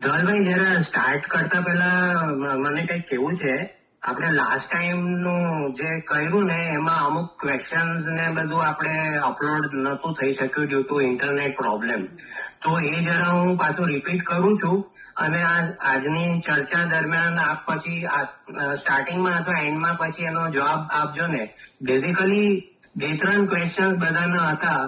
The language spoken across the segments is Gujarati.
ધવલભાઈ, જરા સ્ટાર્ટ કરતા પહેલા મને કઈક કેવું છે. આપણે લાસ્ટ ટાઈમ નું જે કર્યું ને એમાં અમુક ક્વેશ્ચન્સ ને બધું આપણે અપલોડ નતું થઈ શક્યું ડ્યુ ટુ ઇન્ટરનેટ પ્રોબ્લેમ. તો એ જરા હું પાછું રિપીટ કરું છું અને આજની ચર્ચા દરમિયાન આપ પછી સ્ટાર્ટિંગમાં અથવા એન્ડમાં પછી એનો જવાબ આપજો ને. બેઝિકલી 2-3 ક્વેશ્ચન્સ બધાના હતા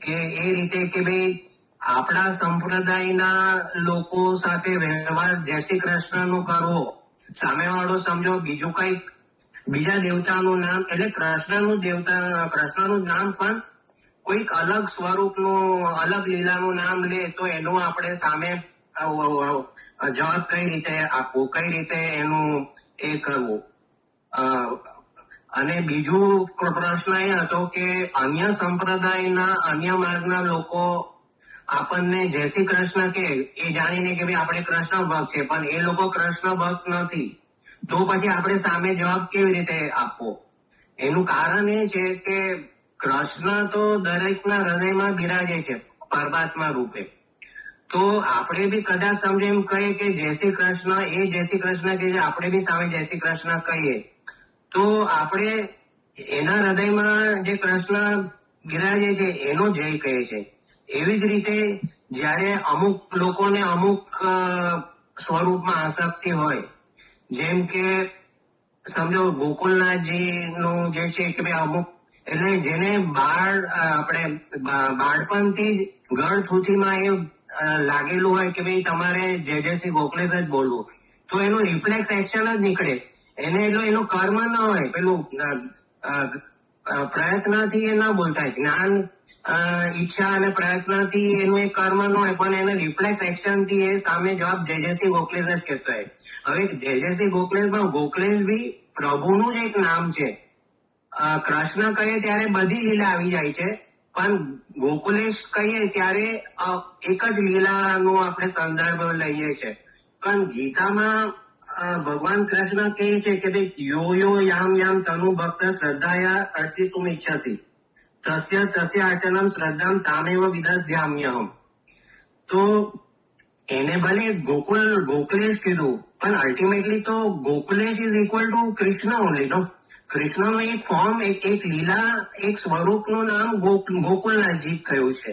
કે એ રીતે કે ભાઈ આપણા સંપ્રદાયના લોકો સાથે વ્યવહાર જય શ્રી કૃષ્ણ નું કરવો, સામેવાળો સમજો બીજું કઈક બીજા દેવતાનું નામ, એટલે કૃષ્ણનું નામ પણ કોઈક અલગ સ્વરૂપનું અલગ લીલાનું નામ લે તો એનું આપણે સામે જવાબ કઈ રીતે આપવું, કઈ રીતે એનું એ કરવું. અને બીજું પ્રશ્ન એ હતો કે અન્ય સંપ્રદાયના અન્ય માર્ગના લોકો આપણને જય શ્રી કૃષ્ણ કે એ જાણીને કે ભાઈ આપણે કૃષ્ણ ભક્ત છે, પણ એ લોકો કૃષ્ણ ભક્ત નથી, તો પછી આપણે સામે જવાબ કેવી રીતે આપવો? એનું કારણ એ છે કે કૃષ્ણ તો દરેકના હૃદયમાં બિરાજે છે પરમાત્મા રૂપે. તો આપણે બી કદાચ સમજે એમ કહીએ કે જય શ્રી કૃષ્ણ, એ જય શ્રી કૃષ્ણ કે આપણે બી સામે જય શ્રી કૃષ્ણ કહીએ તો આપણે એના હૃદયમાં જે કૃષ્ણ બિરાજે છે એનો જય કહે છે. એવી જ રીતે જ્યારે અમુક લોકોને અમુક સ્વરૂપમાં આસક્તિ હોય, જેમ કે સમજો ગોકુલનાથજી નું જે છે કે ભાઈ અમુક એટલે જેને આપણે બાળપણથી જ ગળ થૂથીમાં એ લાગેલું હોય કે ભાઈ તમારે જય જય શ્રી ગોખલેશ જ બોલવું, તો એનું રિફ્લેક્સ એક્શન જ નીકળે. એને એટલો એનો કર્મ ન હોય, પેલું પ્રયત્નથી એ ના બોલતા, જ્ઞાન ઈચ્છા અને પ્રયત્નથી એનું એ કર્મ ન હોય, પણ એને રિફ્લેક્સ એક્શન થી એ સામે જવાબ જય જય શ્રી ગોખલેશ જ કહેતો હોય. હવે જય જય શ્રી ગોખલેશમાં ગોખલેશ બી પ્રભુનું જ એક નામ છે. કૃષ્ણ કહીએ ત્યારે બધી લીલા આવી જાય છે, પણ ગોકુલેશ કહીએ ત્યારે એક જ લીલાનો આપણે સંદર્ભ લઈએ છે. પણ ગીતામાં ભગવાન કૃષ્ણ કહે છે કે ભાઈ યો યો યામ યામ તનુ ભક્ત શ્રદ્ધાયા અર્ચિતુમ ઈચ્છતિ તસ્ય તસ્ય આચરણમ શ્રદ્ધામ તામેવ વિદધ્યામ્યહમ. તો એને ભલે ગોકુલેશ કીધું, પણ અલ્ટિમેટલી તો Gokulesh is equal to Krishna only. No, કૃષ્ણનું એક ફોર્મ, એક લીલા, એક સ્વરૂપનું નામ ગોકુલનાથજી થયું છે.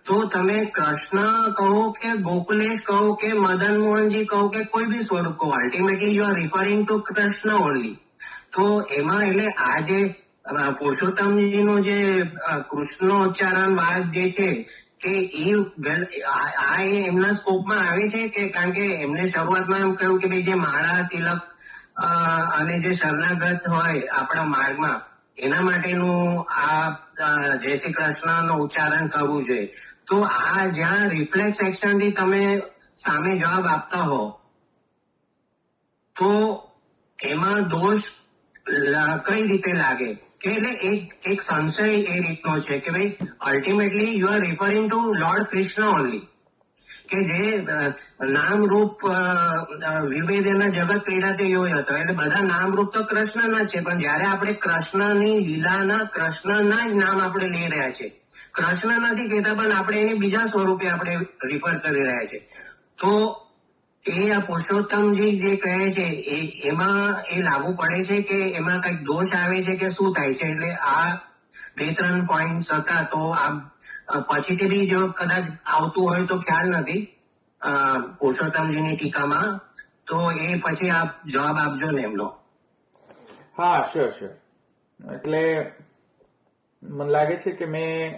તો તમે કૃષ્ણ કહો કે ગોકુલેશ કહો કે મદન મોહનજી કહો કે કોઈ બી સ્વરૂપ કહો, ultimately you are referring to Krishna only. તો એમાં એટલે આ જે પુરુષોત્તમજીનો જે કૃષ્ણોચ્ચારણ વાત જે છે કે આ એમના સ્કોપમાં આવે છે કે કારણ કે એમને શરૂઆતમાં એમ કહ્યું કે ભાઈ જે માળા તિલક અને જે શરણાગત હોય આપણા માર્ગમાં એના માટેનું આ જય શ્રી કૃષ્ણ નું ઉચ્ચારણ કરવું જોઈએ. તો આ જ્યાં રિફ્લેક્સ એક્શન થી તમે સામે જવાબ આપતા હો તો એમાં દોષ કઈ રીતે લાગે કે એટલે એક સંશય એ રીતનો છે કે ભાઈ ultimately you are referring to Lord Krishna only, કે જે નામ રૂપ વિભેદના જગત ક્રીડાતે યોય હતો, એટલે બધા નામ રૂપ તો કૃષ્ણના છે, પણ જયારે આપણે કૃષ્ણની લીલાના કૃષ્ણના જ નામ આપણે લઈ રહ્યા છે, કૃષ્ણ નથી કહેતા પણ આપણે એને બીજા સ્વરૂપે આપણે રિફર કરી રહ્યા છે. તો એ આ પુરુષોત્તમજી જે કહે છે એમાં એ લાગુ પડે છે કે એમાં કઈક દોષ આવે છે કે શું થાય છે? એટલે આ 2-3 પોઈન્ટ હતા. તો આ પછીથી બી જો કદાચ આવતું હોય તો ખ્યાલ નથી પુરુષોત્તમજીની ટીકામાં, તો એ પછી આપ જવાબ આપજો ને એમનો. હા, શ્યોર. એટલે મને લાગે છે કે મેં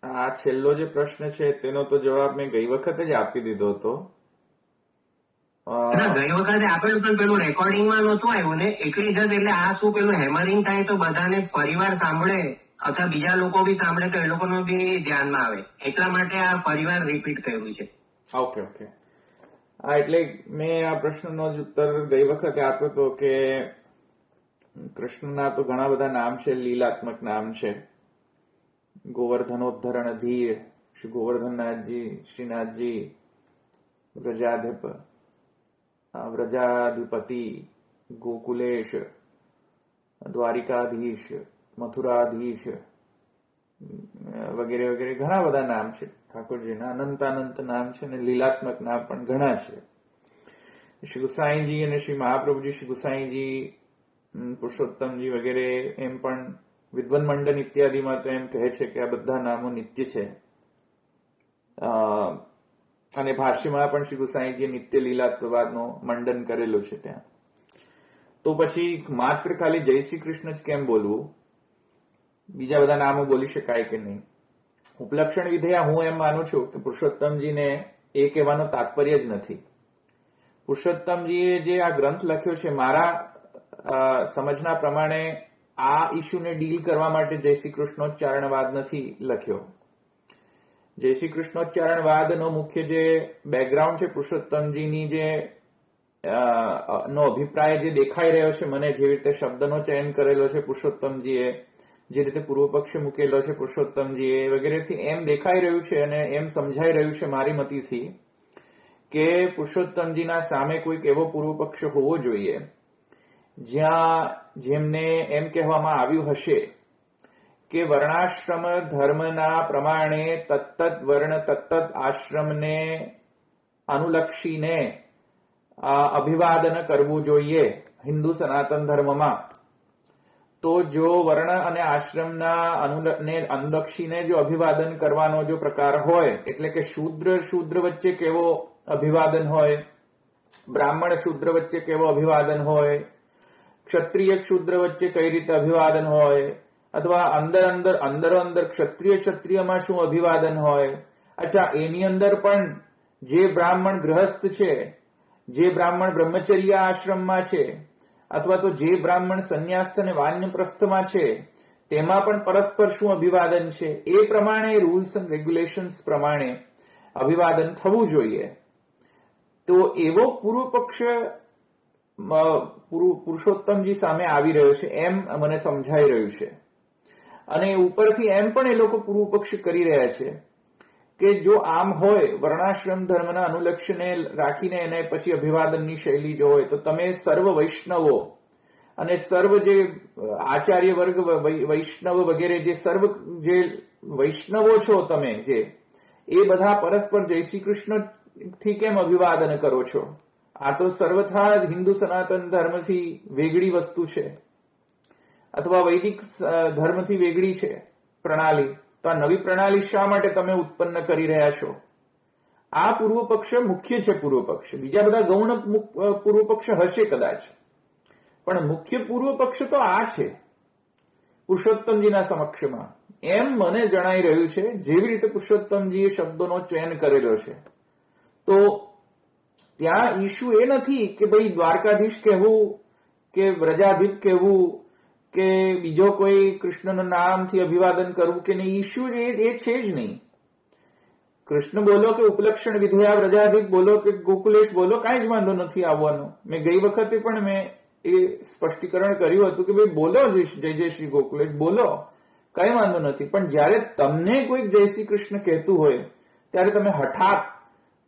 આ છેલ્લો જે પ્રશ્ન છે તેનો તો જવાબ મેં ગઈ વખતે જ આપી દીધો હતો. ગઈ વખતે આપેલું પણ પેલું રેકોર્ડિંગમાં નહોતું આવ્યું ને, એટલે આ શું પેલું હેમરિંગ થાય તો બધાને ફરીવાર સાંભળે અથવા બીજા લોકો બી સાંભળે તો એ લોકોનું બી ધ્યાનમાં આવે, એટલા માટે આ ફરીવાર રિપીટ કર્યું છે. ઓકે. હા, એટલે મેં આ પ્રશ્નનો જ ઉત્તર ગઈ વખતે આપ્યો હતો કે કૃષ્ણના તો ઘણા બધા નામ છે, લીલાત્મક નામ છે. ગોવર્ધનોદ્ધરણ ધીર, શ્રી ગોવર્ધનનાથજી, શ્રીનાથજી, વ્રજાધિપતિ, ગોકુલેશ, દ્વારિકાધીશ, મથુરાધીશ, વગેરે વગેરે ઘણા બધા નામ છે ઠાકોરજીના. અનંતાનંત નામ છે અને લીલાત્મક નામ પણ ઘણા છે. શ્રી ગુસાઈજી અને શ્રી મહાપ્રભુજી, શ્રી ગુસાઈજી, પુરુષોત્તમજી વગેરે એમ પણ વિદ્વન મંડન ઇત્યાદિમાં તો એમ કહે છે કે આ બધા નામો નિત્ય છે. અને ભાષ્યમાં પણ શ્રી ગુસાઈજીએ નિત્ય લીલાત્વવાદનો મંડન કરેલું છે ત્યાં. તો પછી માત્ર ખાલી જય શ્રી કૃષ્ણ જ કેમ બોલવું? બીજા બધા નામો બોલી શકાય કે નહીં? ઉપલક્ષણ વિધેયા હું એમ માનું છું કે પુરુષોત્તમજીને એ કહેવાનો તાત્પર્ય જ નથી. પુરુષોત્તમજીએ જે આ ગ્રંથ લખ્યો છે, મારા સમજના પ્રમાણે આ ઇસ્યુને ડીલ કરવા માટે જય શ્રી કૃષ્ણોચ્ચારણવાદ નથી લખ્યો. જય શ્રી કૃષ્ણોચ્ચારણવાદનો મુખ્ય જે બેકગ્રાઉન્ડ છે, પુરુષોત્તમજીની જે નો અભિપ્રાય જે દેખાઈ રહ્યો છે મને, જેવી રીતે શબ્દનો ચયન કરેલો છે પુરુષોત્તમજીએ, જે રીતે પૂર્વ પક્ષ મૂકેલો છે પુરુષોત્તમજીએ વગેરેથી એમ દેખાઈ રહ્યું છે અને એમ સમજાઈ રહ્યું છે મારી મતીથી કે પુરુષોત્તમજીના સામે કોઈક એવો પૂર્વ પક્ષ હોવો જોઈએ જેમને એમ કહેવામાં આવ્યું હશે કે વર્ણાશ્રમ ધર્મના પ્રમાણે તત્ત વર્ણ તત્ત આશ્રમને અનુલક્ષીને અભિવાદન કરવું જોઈએ હિન્દુ સનાતન ધર્મમાં. તો જો વર્ણ અને આશ્રમના અનુલક્ષીને જો અભિવાદન કરવાનો જો પ્રકાર હોય, એટલે કે શૂદ્ર વચ્ચે કેવો અભિવાદન હોય, બ્રાહ્મણ શૂદ્ર વચ્ચે કેવો અભિવાદન હોય, ક્ષત્રિય શૂદ્ર વચ્ચે કઈ રીતે અભિવાદન હોય, અથવા અંદર ક્ષત્રિયમાં શું અભિવાદન હોય. અચ્છા, એની અંદર પણ જે બ્રાહ્મણ ગ્રહસ્થ છે, જે બ્રાહ્મણ બ્રહ્મચર્ય આશ્રમમાં છે, અથવા તો જે બ્રાહ્મણ સંન્યાસ્થ અને વાન્યપ્રસ્થમાં છે, તેમાં પણ પરસ્પર શું અભિવાદન છે, એ પ્રમાણે રૂલ્સ એન્ડ રેગ્યુલેશન્સ પ્રમાણે અભિવાદન થવું જોઈએ. તો એવો પૂર્વ પક્ષ પુરુષોત્તમજી સામે આવી રહ્યો છે એમ મને સમજાઈ રહ્યું છે. અને ઉપરથી એમ પણ એ લોકો પૂર્વ પક્ષ કરી રહ્યા છે કે જો આમ હોય, વર્ણાશ્રમ ધર્મના અનુલક્ષને રાખીને એને પછી અભિવાદનની શૈલી જો હોય, તો તમે સર્વ વૈષ્ણવો અને સર્વ જે આચાર્ય વર્ગ વૈષ્ણવ વગેરે જે સર્વ જે વૈષ્ણવો છો તમે, જે એ બધા પરસ્પર જય શ્રી કૃષ્ણ થી કેમ અભિવાદન કરો છો? આ તો સર્વથા જ હિન્દુ સનાતન ધર્મથી વેગળી વસ્તુ છે, અથવા વૈદિક ધર્મથી વેગળી છે પ્રણાલી. તો આ નવી પ્રણાલી શા માટે તમે ઉત્પન્ન કરી રહ્યા છો? આ પૂર્વ પક્ષ મુખ્ય છે. પૂર્વ પક્ષ બીજા બધા ગૌણ પૂર્વ પક્ષ હશે કદાચ, પણ મુખ્ય પૂર્વ પક્ષ તો આ છે પુરુષોત્તમજીના સમક્ષમાં, એમ મને જણાઈ રહ્યું છે. જેવી રીતે પુરુષોત્તમજીએ શબ્દોનો ચયન કરેલો છે, તો ત્યાં ઈશ્યુ એ નથી કે ભાઈ દ્વારકાધીશ કહેવું કે વ્રજાધીપ કહેવું કે બીજો કોઈ કૃષ્ણના નામથી અભિવાદન કરવું કે નહીં. ઈશ્યુ એ છે જ નહીં. કૃષ્ણ બોલો કે ઉપલક્ષણ વિધેયા વ્રજાધિક બોલો કે ગોકુલેશ બોલો, કાંઈ જ વાંધો નથી આવવાનો. મેં ગઈ વખતે પણ મેં એ સ્પષ્ટીકરણ કર્યું હતું કે ભાઈ બોલો જય જય શ્રી ગોકુલેશ બોલો, કઈ વાંધો નથી. પણ જયારે તમને કોઈક જય શ્રી કૃષ્ણ કહેતું હોય ત્યારે તમે હઠાત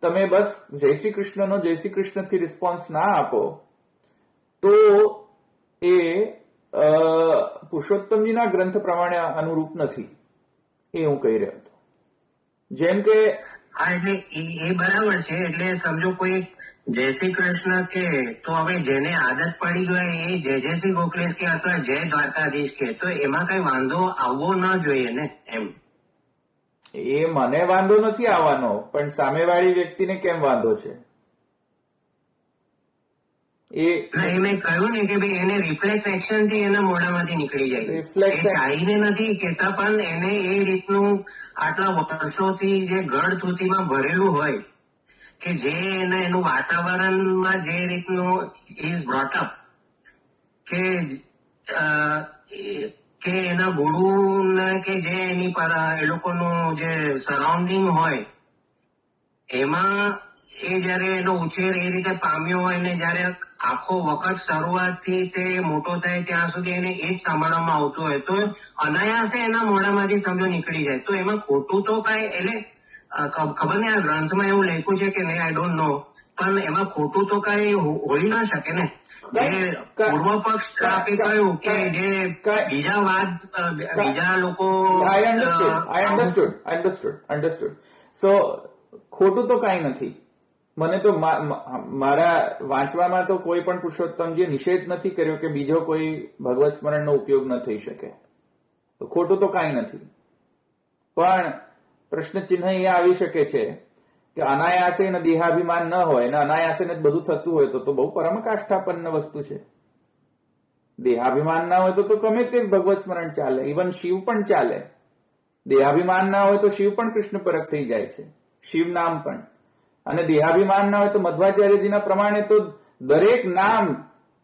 તમે બસ જય શ્રી કૃષ્ણનો જય શ્રી કૃષ્ણથી રિસ્પોન્સ ના આપો, તો એ પુરુષોત્તમજીના ગ્રંથ પ્રમાણે અનુરૂપ નથી, એ હું કહી રહ્યો હતો. જેમ કે હા, એટલે એ બરાબર છે. એટલે સમજો કોઈ જય શ્રી કૃષ્ણ કે, તો હવે જેને આદત પડી ગઈ એ જય જય શ્રી ગોખલેશ કે અથવા જય દ્વારકાધીશ કે, તો એમાં કઈ વાંધો આવવો ના જોઈએ ને એમ. એ મને વાંધો નથી આવવાનો, પણ સામેવાળી વ્યક્તિને કેમ વાંધો છે? મેં કહ્યું ને કે ભાઈ એને રિફ્લેક્સ એક્શન થી એના મોઢામાંથી નીકળી જાય. એ ચાહીને નથી કેતા, પણ એને એ રીતનું આટલા વર્ષોથી જે ગઢ થૂથીમાં ભરેલું હોય કે જે એનું વાતાવરણમાં જે રીતનું ઇઝ બ્રોટ અપ કે એના ગુરુ કે જે એની પર એ લોકોનું જે સરાઉન્ડિંગ હોય એમાં એ જયારે એનો ઉછેર એ રીતે પામ્યો હોય ને જયારે આખો વખત શરૂઆતથી તે મોટો થાય ત્યાં સુધી એને એ જ સાંભળવામાં આવતું હોય, તો અનાયાસે એના મોઢામાંથી સમજો નીકળી જાય. તો એમાં ખોટું તો કાંઈ, એટલે ખબર નહીં આ ગ્રંથમાં એવું લખ્યું છે કે નહીં, આઈ ડોન્ટ નો, પણ એમાં ખોટું તો કઈ હોઈ ના શકે ને. જે પૂર્વ પક્ષ આપે કહ્યું કે જે બીજા લોકો I understood. So ખોટું તો કઈ નથી. મને તો મારા વાંચવામાં તો કોઈ પણ પુરુષોત્તમજીએ નિષેધ નથી કર્યો કે બીજો કોઈ ભગવત સ્મરણનો ઉપયોગ ન થઈ શકે. તો ખોટું તો કઈ નથી. પણ પ્રશ્ન ચિહ્ન અહીંયા આવી શકે છે કે અનાયાસે ને દેહાભિમાન ન હોય ને અનાયાસે ને બધું થતું હોય તો બહુ પરમકાષ્ઠાપન્ન વસ્તુ છે. દેહાભિમાન ના હોય તો ગમે તે ભગવત સ્મરણ ચાલે, ઇવન શિવ પણ ચાલે. દેહાભિમાન ના હોય તો શિવ પણ કૃષ્ણ પરક થઈ જાય છે, શિવ નામ પણ. અને દેહાભિમાન ના હોય તો મધ્વાચાર્યજીના પ્રમાણે તો દરેક નામ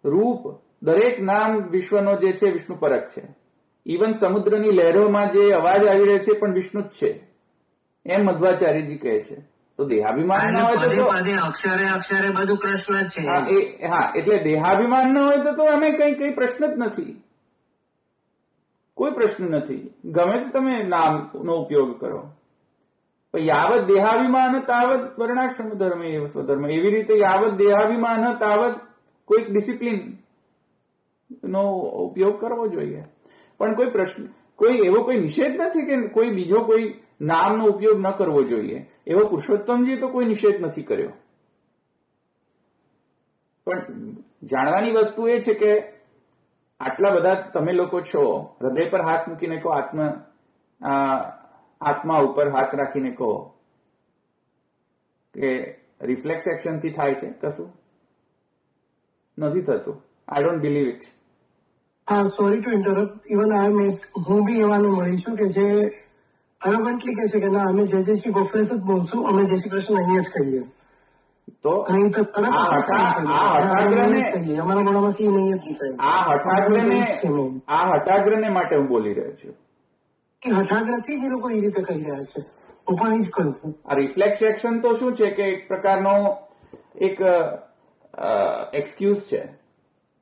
રૂપ, દરેક નામ વિશ્વનો જે છે વિષ્ણુ પરક છે. ઇવન સમુદ્રની લહેરોમાં જે અવાજ આવી રહ્યો છે પણ વિષ્ણુ જ છે, એમ મધ્વાચાર્યજી કહે છે. તો દેહાભિમાન ના હોય તો અક્ષરે બધું કૃષ્ણ જ છે. હા, એટલે દેહાભિમાન ન હોય તો અમે કઈ પ્રશ્ન જ નથી, કોઈ પ્રશ્ન નથી. ગમે તે તમે નામનો ઉપયોગ કરો. યાવત દેહાભિમાન તાવત વર્ણાશ્રમ ધર્મ એવ સ્વધર્મ. એવી રીતે યાવત દેહાભિમાન તાવત કોઈક ડિસિપ્લિન નો ઉપયોગ કરવો જોઈએ. પણ કોઈ પ્રશ્ન, કોઈ એવો કોઈ નિષેધ નથી કે કોઈ બીજો કોઈ નામનો ઉપયોગ ન કરવો જોઈએ. એવો પુરુષોત્તમજી તો કોઈ નિષેધ નથી કર્યો. પણ જાણવાની વસ્તુ એ છે કે આટલા બધા તમે લોકો છો, હૃદય પર હાથ મૂકીને કહો, આત્મા ઉપર હાથ રાખીને કહો કે રિફ્લેક્સ એક્શનથી થાય છે કશું? નથી થતું. I don't believe it. હા, સોરી ટુ ઇન્ટરપ્ટ. ઇવન હું બી એવાનું મળી છું કે જે અરોગન્ટલી કહે છે કે ના, અમે જય શ્રી ગોખલેસ જ બોલશું, અમે જય શ્રી કૃષ્ણ અહીંયા જ કહીએ. તો અમારા મોઢામાંથી નહીં જ નીકળે. આ હઠાગ્રહને માટે હું બોલી રહ્યો છું. એ હઠાગ્રહથી જ એ લોકો એ રીતે કહી રહ્યા છે. હું પણ એ જ કહું છું. આ રિફ્લેક્સ એક્શન તો શું છે કે એક પ્રકારનો એક એક્સક્યુઝ છે.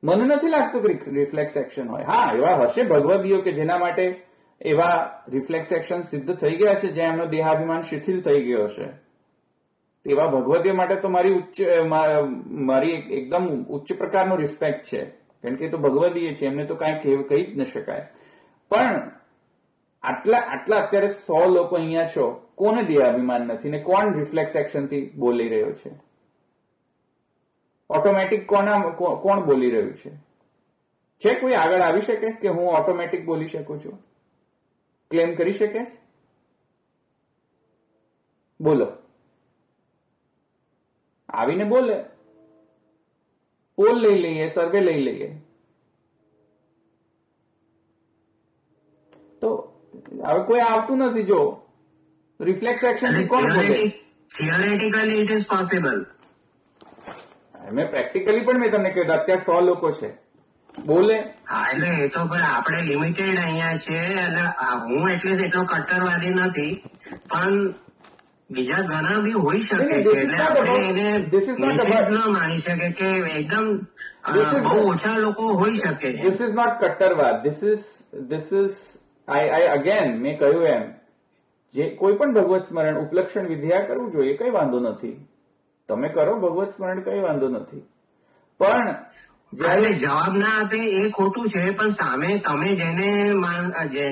મને નથી લાગતું કે રિફ્લેક્સ એક્શન હોય. હા, એવા હશે ભગવદીઓ કે જેના માટે એવા રિફ્લેક્સ એક્શન સિદ્ધ થઈ ગયા છે, જ્યાં એમનો દેહાભિમાન શિથિલ થઈ ગયો હશે. તેવા ભગવદીઓ માટે તો મારી એકદમ ઉચ્ચ પ્રકારનો રિસ્પેક્ટ છે, કારણ કે એ તો ભગવદીય છે, એમને તો કાંઈ કહી જ ન શકાય. પણ આટલા અત્યારે 100 લોકો અહીંયા છો, કોને દેહાભિમાન નથી ને કોણ રિફ્લેક્સ એક્શનથી બોલી રહ્યો છે? ઓટોમેટિક કોણ બોલી રહ્યું છે? કોઈ આગળ આવી શકે કે હું ઓટોમેટિક બોલી શકું છું? ક્લેમ કરી શકે? બોલો, આવીને બોલે. પોલ લઈ લઈએ, સર્વે લઈ લઈએ. તો હવે કોઈ આવતું નથી. જો રિફ્લેક્સ એક્શન થી કોણ બોલે? થિયોરેટિકલી ઇટ ઇઝ પોસિબલ. મેં પ્રેક્ટિકલી પણ મેં તમને કહ્યું, અત્યારે 100 લોકો છે, બોલે. હા, એટલે એ તો આપણે લિમિટેડ અહીંયા છે. એટલે હું એટલીસ્ટ એટલો કટ્ટરવાદી નથી, પણ બીજા ઘણા બી હોઈ શકે છે. એટલે આપણે એને નિષેધ ન માની શકે કે એકદમ બહુ ઓછા લોકો હોઈ શકે. ધીસ ઇઝ નોટ કટ્ટરવાદ. ધીસ ઇઝ આઈ અગેન મેં કહ્યું એમ, જે કોઈ પણ ભગવત સ્મરણ ઉપલક્ષણ વિધિયા કરવું જોઈએ, કઈ વાંધો નથી. તમે કરો ભગવત સ્મરણ, કઈ વાંધો નથી. પણ જયારે જવાબ ના આપે એ ખોટું છે, પણ સામે તમે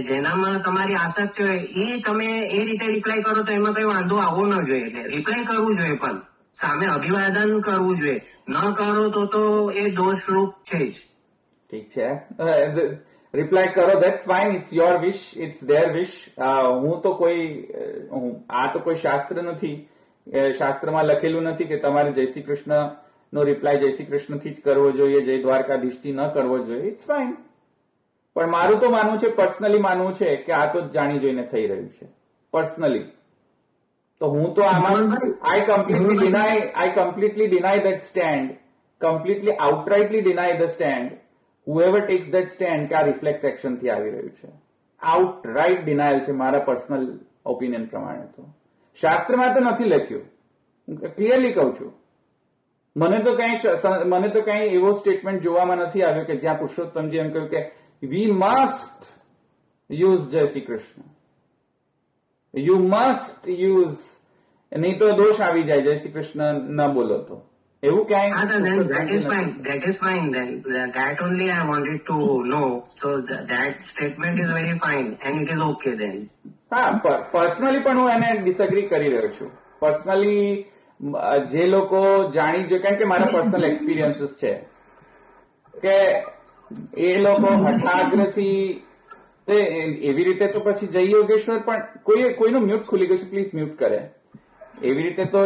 જેનામાં તમારી આસક્તિ હોય એ તમે એ રીતે રિપ્લાય કરો તો એમાં કઈ વાંધો આવવો ન જોઈએ. એટલે રિપ્લાય કરવું જોઈએ, પણ સામે અભિવાદન કરવું જોઈએ. ન કરો તો એ દોષરૂપ છે જ. ઠીક છે, રિપ્લાય કરો, that's fine. It's your wish, it's their wish. આ તો કોઈ શાસ્ત્ર નથી, શાસ્ત્રમાં લખેલું નથી કે તમારે જય શ્રી કૃષ્ણ નો રિપ્લાય જય શ્રી કૃષ્ણથી જ કરવો જોઈએ, જય દ્વારકાધીશથી ન કરવો જોઈએ. It's fine. પણ મારું તો માનવું છે, પર્સનલી માનવું છે કે આ તો જાણી જોઈને થઈ રહ્યું છે. પર્સનલી તો હું તો આમાં I completely deny that stand, completely outrightly deny the stand, however takes that stand કે આ રિફ્લેક્સ એક્શનથી આવી રહ્યું છે. આઉટરાઇટ ડિનાયલ છે મારા પર્સનલ ઓપિનિયન પ્રમાણે. તો શાસ્ત્રમાં તો નથી લખ્યું, હું ક્લિયરલી કહું છું. મને તો કઈ એવો સ્ટેટમેન્ટ જોવામાં નથી આવ્યો કે જ્યાં પુરુષોત્તમજી એમ કહ્યું કે વી મસ્ટ યુઝ જય Shri Krishna, you must use, નહીં તો દોષ આવી જાય જય શ્રી કૃષ્ણ ન બોલો તો. એવું ક્યાંય then ચોક્કસ that બનતું is નથી. fine. That is fine then. That only I wanted to know. So that statement is very fine and it is okay then. હા, પર્સનલી પણ હું એને ડિસએગ્રી કરી રહ્યો છું. પર્સનલી જે લોકો જાણી જો, કારણ કે મારા પર્સનલ એક્સપિરિયન્સીસ છે કે એ લોકો હઠાગ્રથી તે એવી રીતે તો પછી જય યોગેશ્વર પણ કોઈનું મ્યુટ ખુલી ગયું છે, પ્લીઝ મ્યુટ કરે. એવી રીતે તો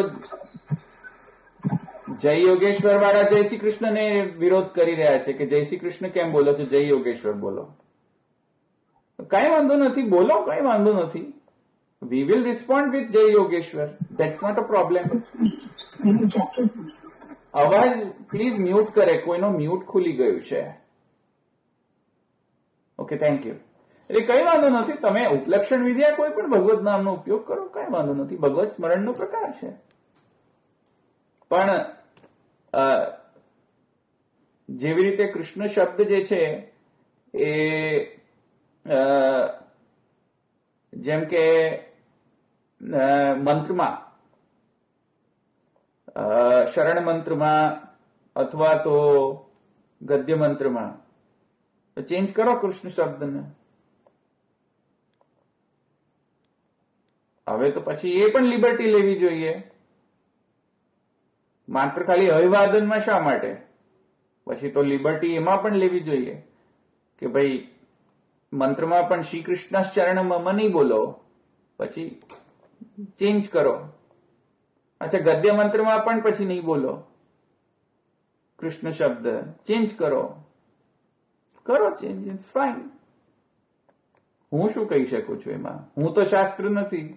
જય યોગેશ્વર વાળા જય શ્રી કૃષ્ણને વિરોધ કરી રહ્યા છે કે જય શ્રી કૃષ્ણ કેમ બોલો છો, જય યોગેશ્વર બોલો. કઈ વાંધો નથી, બોલો, કઈ વાંધો નથી. We will respond with Jai Yogeshwar. That's not a problem. અવાજ પ્લીઝ મ્યુટ કરે, કોઈનો મ્યુટ ખુલી ગયું છે. Okay, thank you. એટલે કઈ વાંધો નથી, તમે ઉપલક્ષણ વિદ્યા કોઈ પણ ભગવત નામનો ઉપયોગ કરો, કઈ વાંધો નથી. ભગવત સ્મરણનો પ્રકાર છે. પણ જેવી રીતે કૃષ્ણ શબ્દ જે છે એ જેમ કે મંત્રમાં, શરણ મંત્રમાં અથવા તો ગદ્ય મંત્રમાં ચેન્જ કરો કૃષ્ણ શબ્દને. હવે તો પછી એ પણ લિબર્ટી લેવી જોઈએ. માત્ર ખાલી અભિવાદનમાં શા માટે? પછી તો લિબર્ટી એમાં પણ લેવી જોઈએ કે ભાઈ મંત્રમાં પણ શ્રી કૃષ્ણ ચરણમાં નહીં બોલો, પછી ચેન્જ કરો. અચ્છા, ગદ્ય મંત્રમાં પણ પછી નહીં બોલો કૃષ્ણ શબ્દ, ચેન્જ કરો ચેન્જ, ઇટ્સ ફાઇન. હું શું કહી શકું છું એમાં? હું તો શાસ્ત્ર નથી.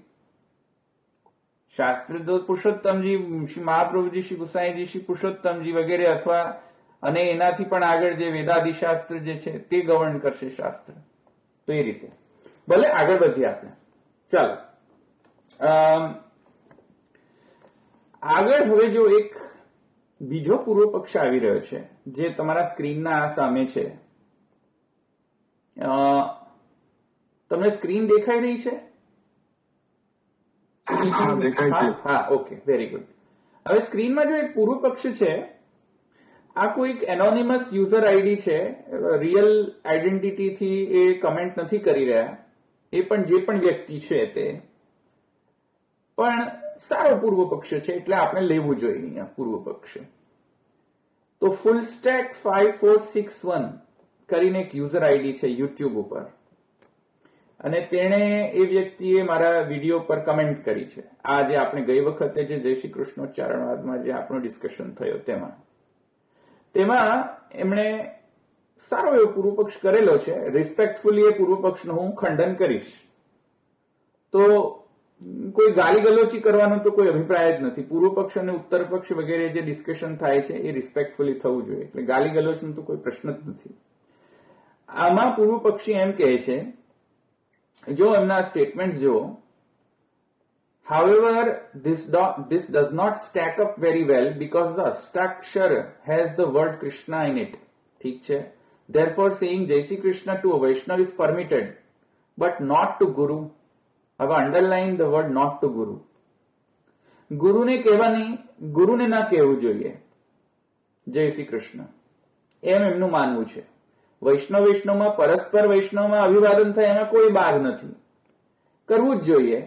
શાસ્ત્ર તો પુરુષોત્તમજી, શ્રી મહાપ્રભુજી, શ્રી ગુસાઈજી, શ્રી પુરુષોત્તમજી વગેરે અથવા અને એનાથી પણ આગળ જે વેદાદિ શાસ્ત્ર જે છે તે ગવર્ન કરશે શાસ્ત્ર. તો એ રીતે ભલે આગળ વધીએ આપણે. ચાલો આગળ. હવે જો એક બીજો પૂર્વ પક્ષ આવી રહ્યો છે જે તમારા સ્ક્રીનના સામે છે. તમને સ્ક્રીન દેખાઈ રહી છે? હા, ઓકે, વેરી ગુડ. હવે સ્ક્રીનમાં જો એક પૂર્વ પક્ષ છે, આ કોઈક એનોનિમસ યુઝર આઈડી છે, રિયલ આઈડેન્ટિટીથી એ કમેન્ટ નથી કરી રહ્યા. એ પણ જે પણ વ્યક્તિ છે તે પણ સારો પૂર્વ પક્ષ છે, એટલે આપણે લેવું જોઈએ અહીંયા પૂર્વ પક્ષ. તો ફૂલ સ્ટેક 5461 કરીને એક યુઝર આઈડી છે યુટ્યુબ ઉપર, અને તેણે એ વ્યક્તિએ મારા વિડીયો પર કમેન્ટ કરી છે. આ જે આપણે ગઈ વખતે જે જય શ્રી કૃષ્ણોચ્ચારણવાદમાં જે આપણો ડિસ્કશન થયો તેમાં એમણે સારો એવો પૂર્વ પક્ષ કરેલો છે. રિસ્પેક્ટફુલી એ પૂર્વ પક્ષનું હું ખંડન કરીશ. તો કોઈ ગાલી ગલોચી કરવાનો તો કોઈ અભિપ્રાય જ નથી. પૂર્વ પક્ષ અને ઉત્તર પક્ષ વગેરે જે ડિસ્કશન થાય છે એ રિસ્પેક્ટફુલી થવું જોઈએ. એટલે ગાલી ગલોચનો તો કોઈ પ્રશ્ન જ નથી. આમાં પૂર્વ પક્ષી એમ કહે છે, જો એમના સ્ટેટમેન્ટ જો, however this does not stack up very well because the Astakshar has the word Krishna in it. ઠીક છે. Therefore saying Jai Shri Krishna to a Vaishnav is permitted but not to Guru. હવે underline the word not to guru. ગુરુને કહેવા નહીં, ગુરુને ના કહેવું જોઈએ જય શ્રી કૃષ્ણ, એમ એમનું માનવું છે. વૈષ્ણવમાં પરસ્પર વૈષ્ણવમાં અભિવાદન થાય એમાં કોઈ બાદ નથી, કરવું જ જોઈએ.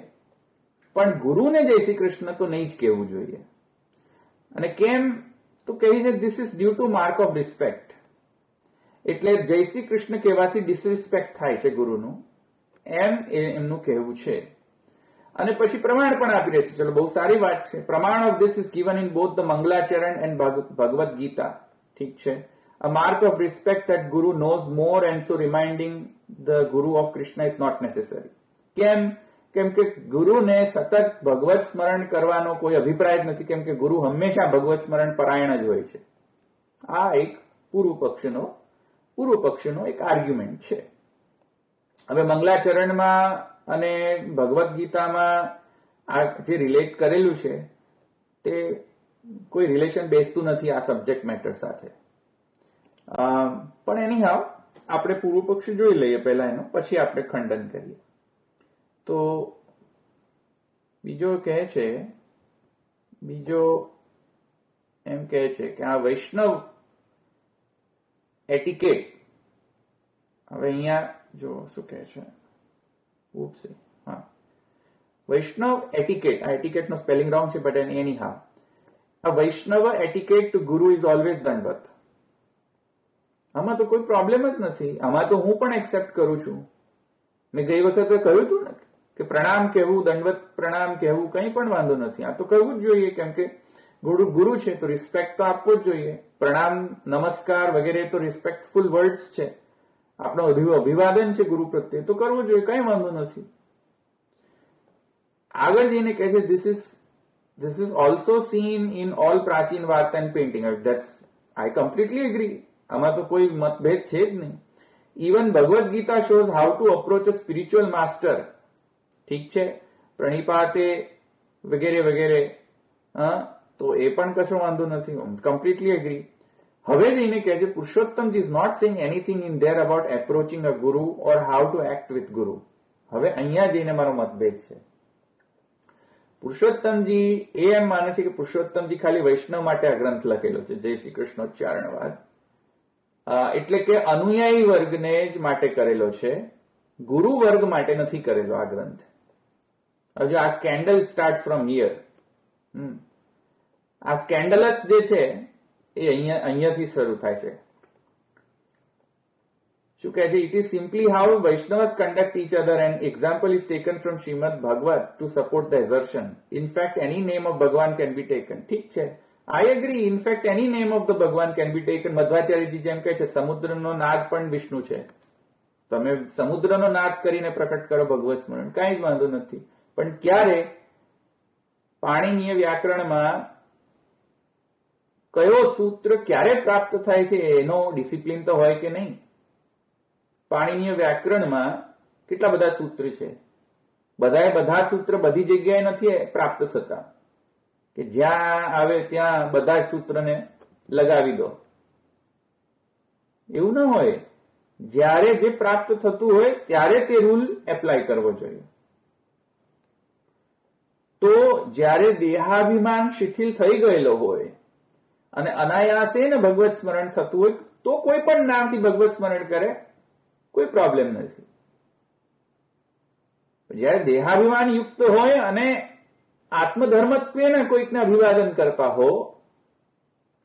પણ ગુરુને જય શ્રી કૃષ્ણ તો નહીં જ કહેવું જોઈએ. અને કેમ તો કહી છે, this is due to mark of respect. એટલે જય શ્રી કૃષ્ણ કહેવાથી ડિસરિસ્પેક્ટ થાય છે ગુરુનું, એમ એમનું કહેવું છે. અને પછી પ્રમાણ પણ આપી રહે છે. ચલો, બહુ સારી વાત છે. પ્રમાણ of this is given in both the Mangalacharan and Bhagavad Gita. ઠીક છે. A mark of respect that Guru knows more and so reminding the Guru of Krishna is not necessary. કેમ કે ગુરુને સતત ભગવત સ્મરણ કરવાનો કોઈ અભિપ્રાય જ નથી, કેમ કે ગુરુ હંમેશા ભગવત સ્મરણ પરાયણ જ હોય છે. આ એક પૂર્વ પક્ષનો એક આર્ગ્યુમેન્ટ છે. હવે મંગલાચરણમાં અને ભગવદ ગીતામાં આ જે રિલેટ કરેલું છે તે કોઈ રિલેશન બેસતું નથી આ સબ્જેક્ટ મેટર સાથે. પણ એની હાવ આપણે પૂર્વ પક્ષ જોઈ લઈએ પહેલા એનો, પછી આપણે ખંડન કરીએ. તો બીજો કહે છે, બીજો એમ કહે છે કે આ વૈષ્ણવ એટિકેટ, હવે અહીંયા જો શું કહે છે, ઉપસી, હા, વૈષ્ણવ એટિકેટ, આ એટિકેટ નો સ્પેલિંગ રોંગ છે, બટ એની હા, a Vaishnava etiquette to Guru is always Dandavat. આમાં તો કોઈ પ્રોબ્લેમ જ નથી, આમાં તો હું પણ એક્સેપ્ટ કરું છું. મેં ગઈ વખતે કહ્યું હતું ને કે પ્રણામ કહેવું, દંડવત પ્રણામ કહેવું કંઈ પણ વાંધો નથી, આ તો કહેવું જ જોઈએ, કેમ કે ગુરુ છે તો રિસ્પેક્ટ તો આપવો જ જોઈએ. પ્રણામ, નમસ્કાર વગેરે તો રિસ્પેક્ટફુલ વર્ડ્સ છે, આપણો અભિવાદન છે ગુરુ પ્રત્યે, તો કરવું જોઈએ, કઈ વાંધો નથી. આગળ જઈને કહે છે this is also seen in all પ્રાચીન વાર્તા and painting. That's I completely agree. આમાં તો કોઈ મતભેદ છે જ નહીં. Even Bhagavad Gita shows how to approach a spiritual master. ઠીક છે, પ્રણિપાતે વગેરે વગેરે, તો એ પણ કશો વાંધો નથી, completely agree. હવે જઈને કહે છે પુરુષોત્તમજી is not saying anything in there about approaching a guru or how to act with guru. હવે અહીંયા જઈને મારો મતભેદ છે. પુરુષોત્તમજી એ એમ માને છે કે પુરુષોત્તમજી ખાલી વૈષ્ણવ માટે આ ગ્રંથ લખેલો છે, જય શ્રી કૃષ્ણોચ્ચારણવાદ, એટલે કે અનુયાયી વર્ગને જ માટે કરેલો છે, ગુરુ વર્ગ માટે નથી કરેલો આ ગ્રંથ. હજુ આ સ્કેન્ડલ સ્ટાર્ટ ફ્રોમ હિયર. આ સ્કેન્ડલસ જે છે એ અહીંયાથી શરૂ થાય છે. શું કહે છે? It is simply how Vaishnavas conduct each other and example is taken from Srimad Bhagavad to support the assertion. In fact, any name of Bhagwan can be taken. ઠીક છે, I agree. In fact, any name of the Bhagwan can be taken. મધ્વાચાર્યજી જેમ કહે છે સમુદ્રનો નાદ પણ વિષ્ણુ છે, તમે સમુદ્રનો નાદ કરીને પ્રકટ કરો ભગવત સ્મરણ, કાંઈ જ વાંધો નથી. પણ ક્યારે પાણીનીય વ્યાકરણમાં કયો સૂત્ર ક્યારે પ્રાપ્ત થાય છે એનો ડિસિપ્લિન તો હોય કે નહીં. પાણીનીય વ્યાકરણમાં કેટલા બધા સૂત્ર છે, બધા સૂત્ર બધી જગ્યાએ નથી પ્રાપ્ત થતા કે જ્યાં આવે ત્યાં બધા જ સૂત્રને લગાવી દો, એવું ના હોય. જ્યારે જે પ્રાપ્ત થતું હોય ત્યારે તે રૂલ એપ્લાય કરવો જોઈએ. તો જ્યારે દેહાભિમાન શિથિલ થઈ ગયેલો હોય અને અનાયાસે ને ભગવત સ્મરણ થતું હોય તો કોઈ પણ નામથી ભગવત સ્મરણ કરે, કોઈ પ્રોબ્લેમ નથી. જયારે દેહાભિમાન યુક્ત હોય અને આત્મધર્મત્વેને કોઈકને અભિવાદન કરતા હો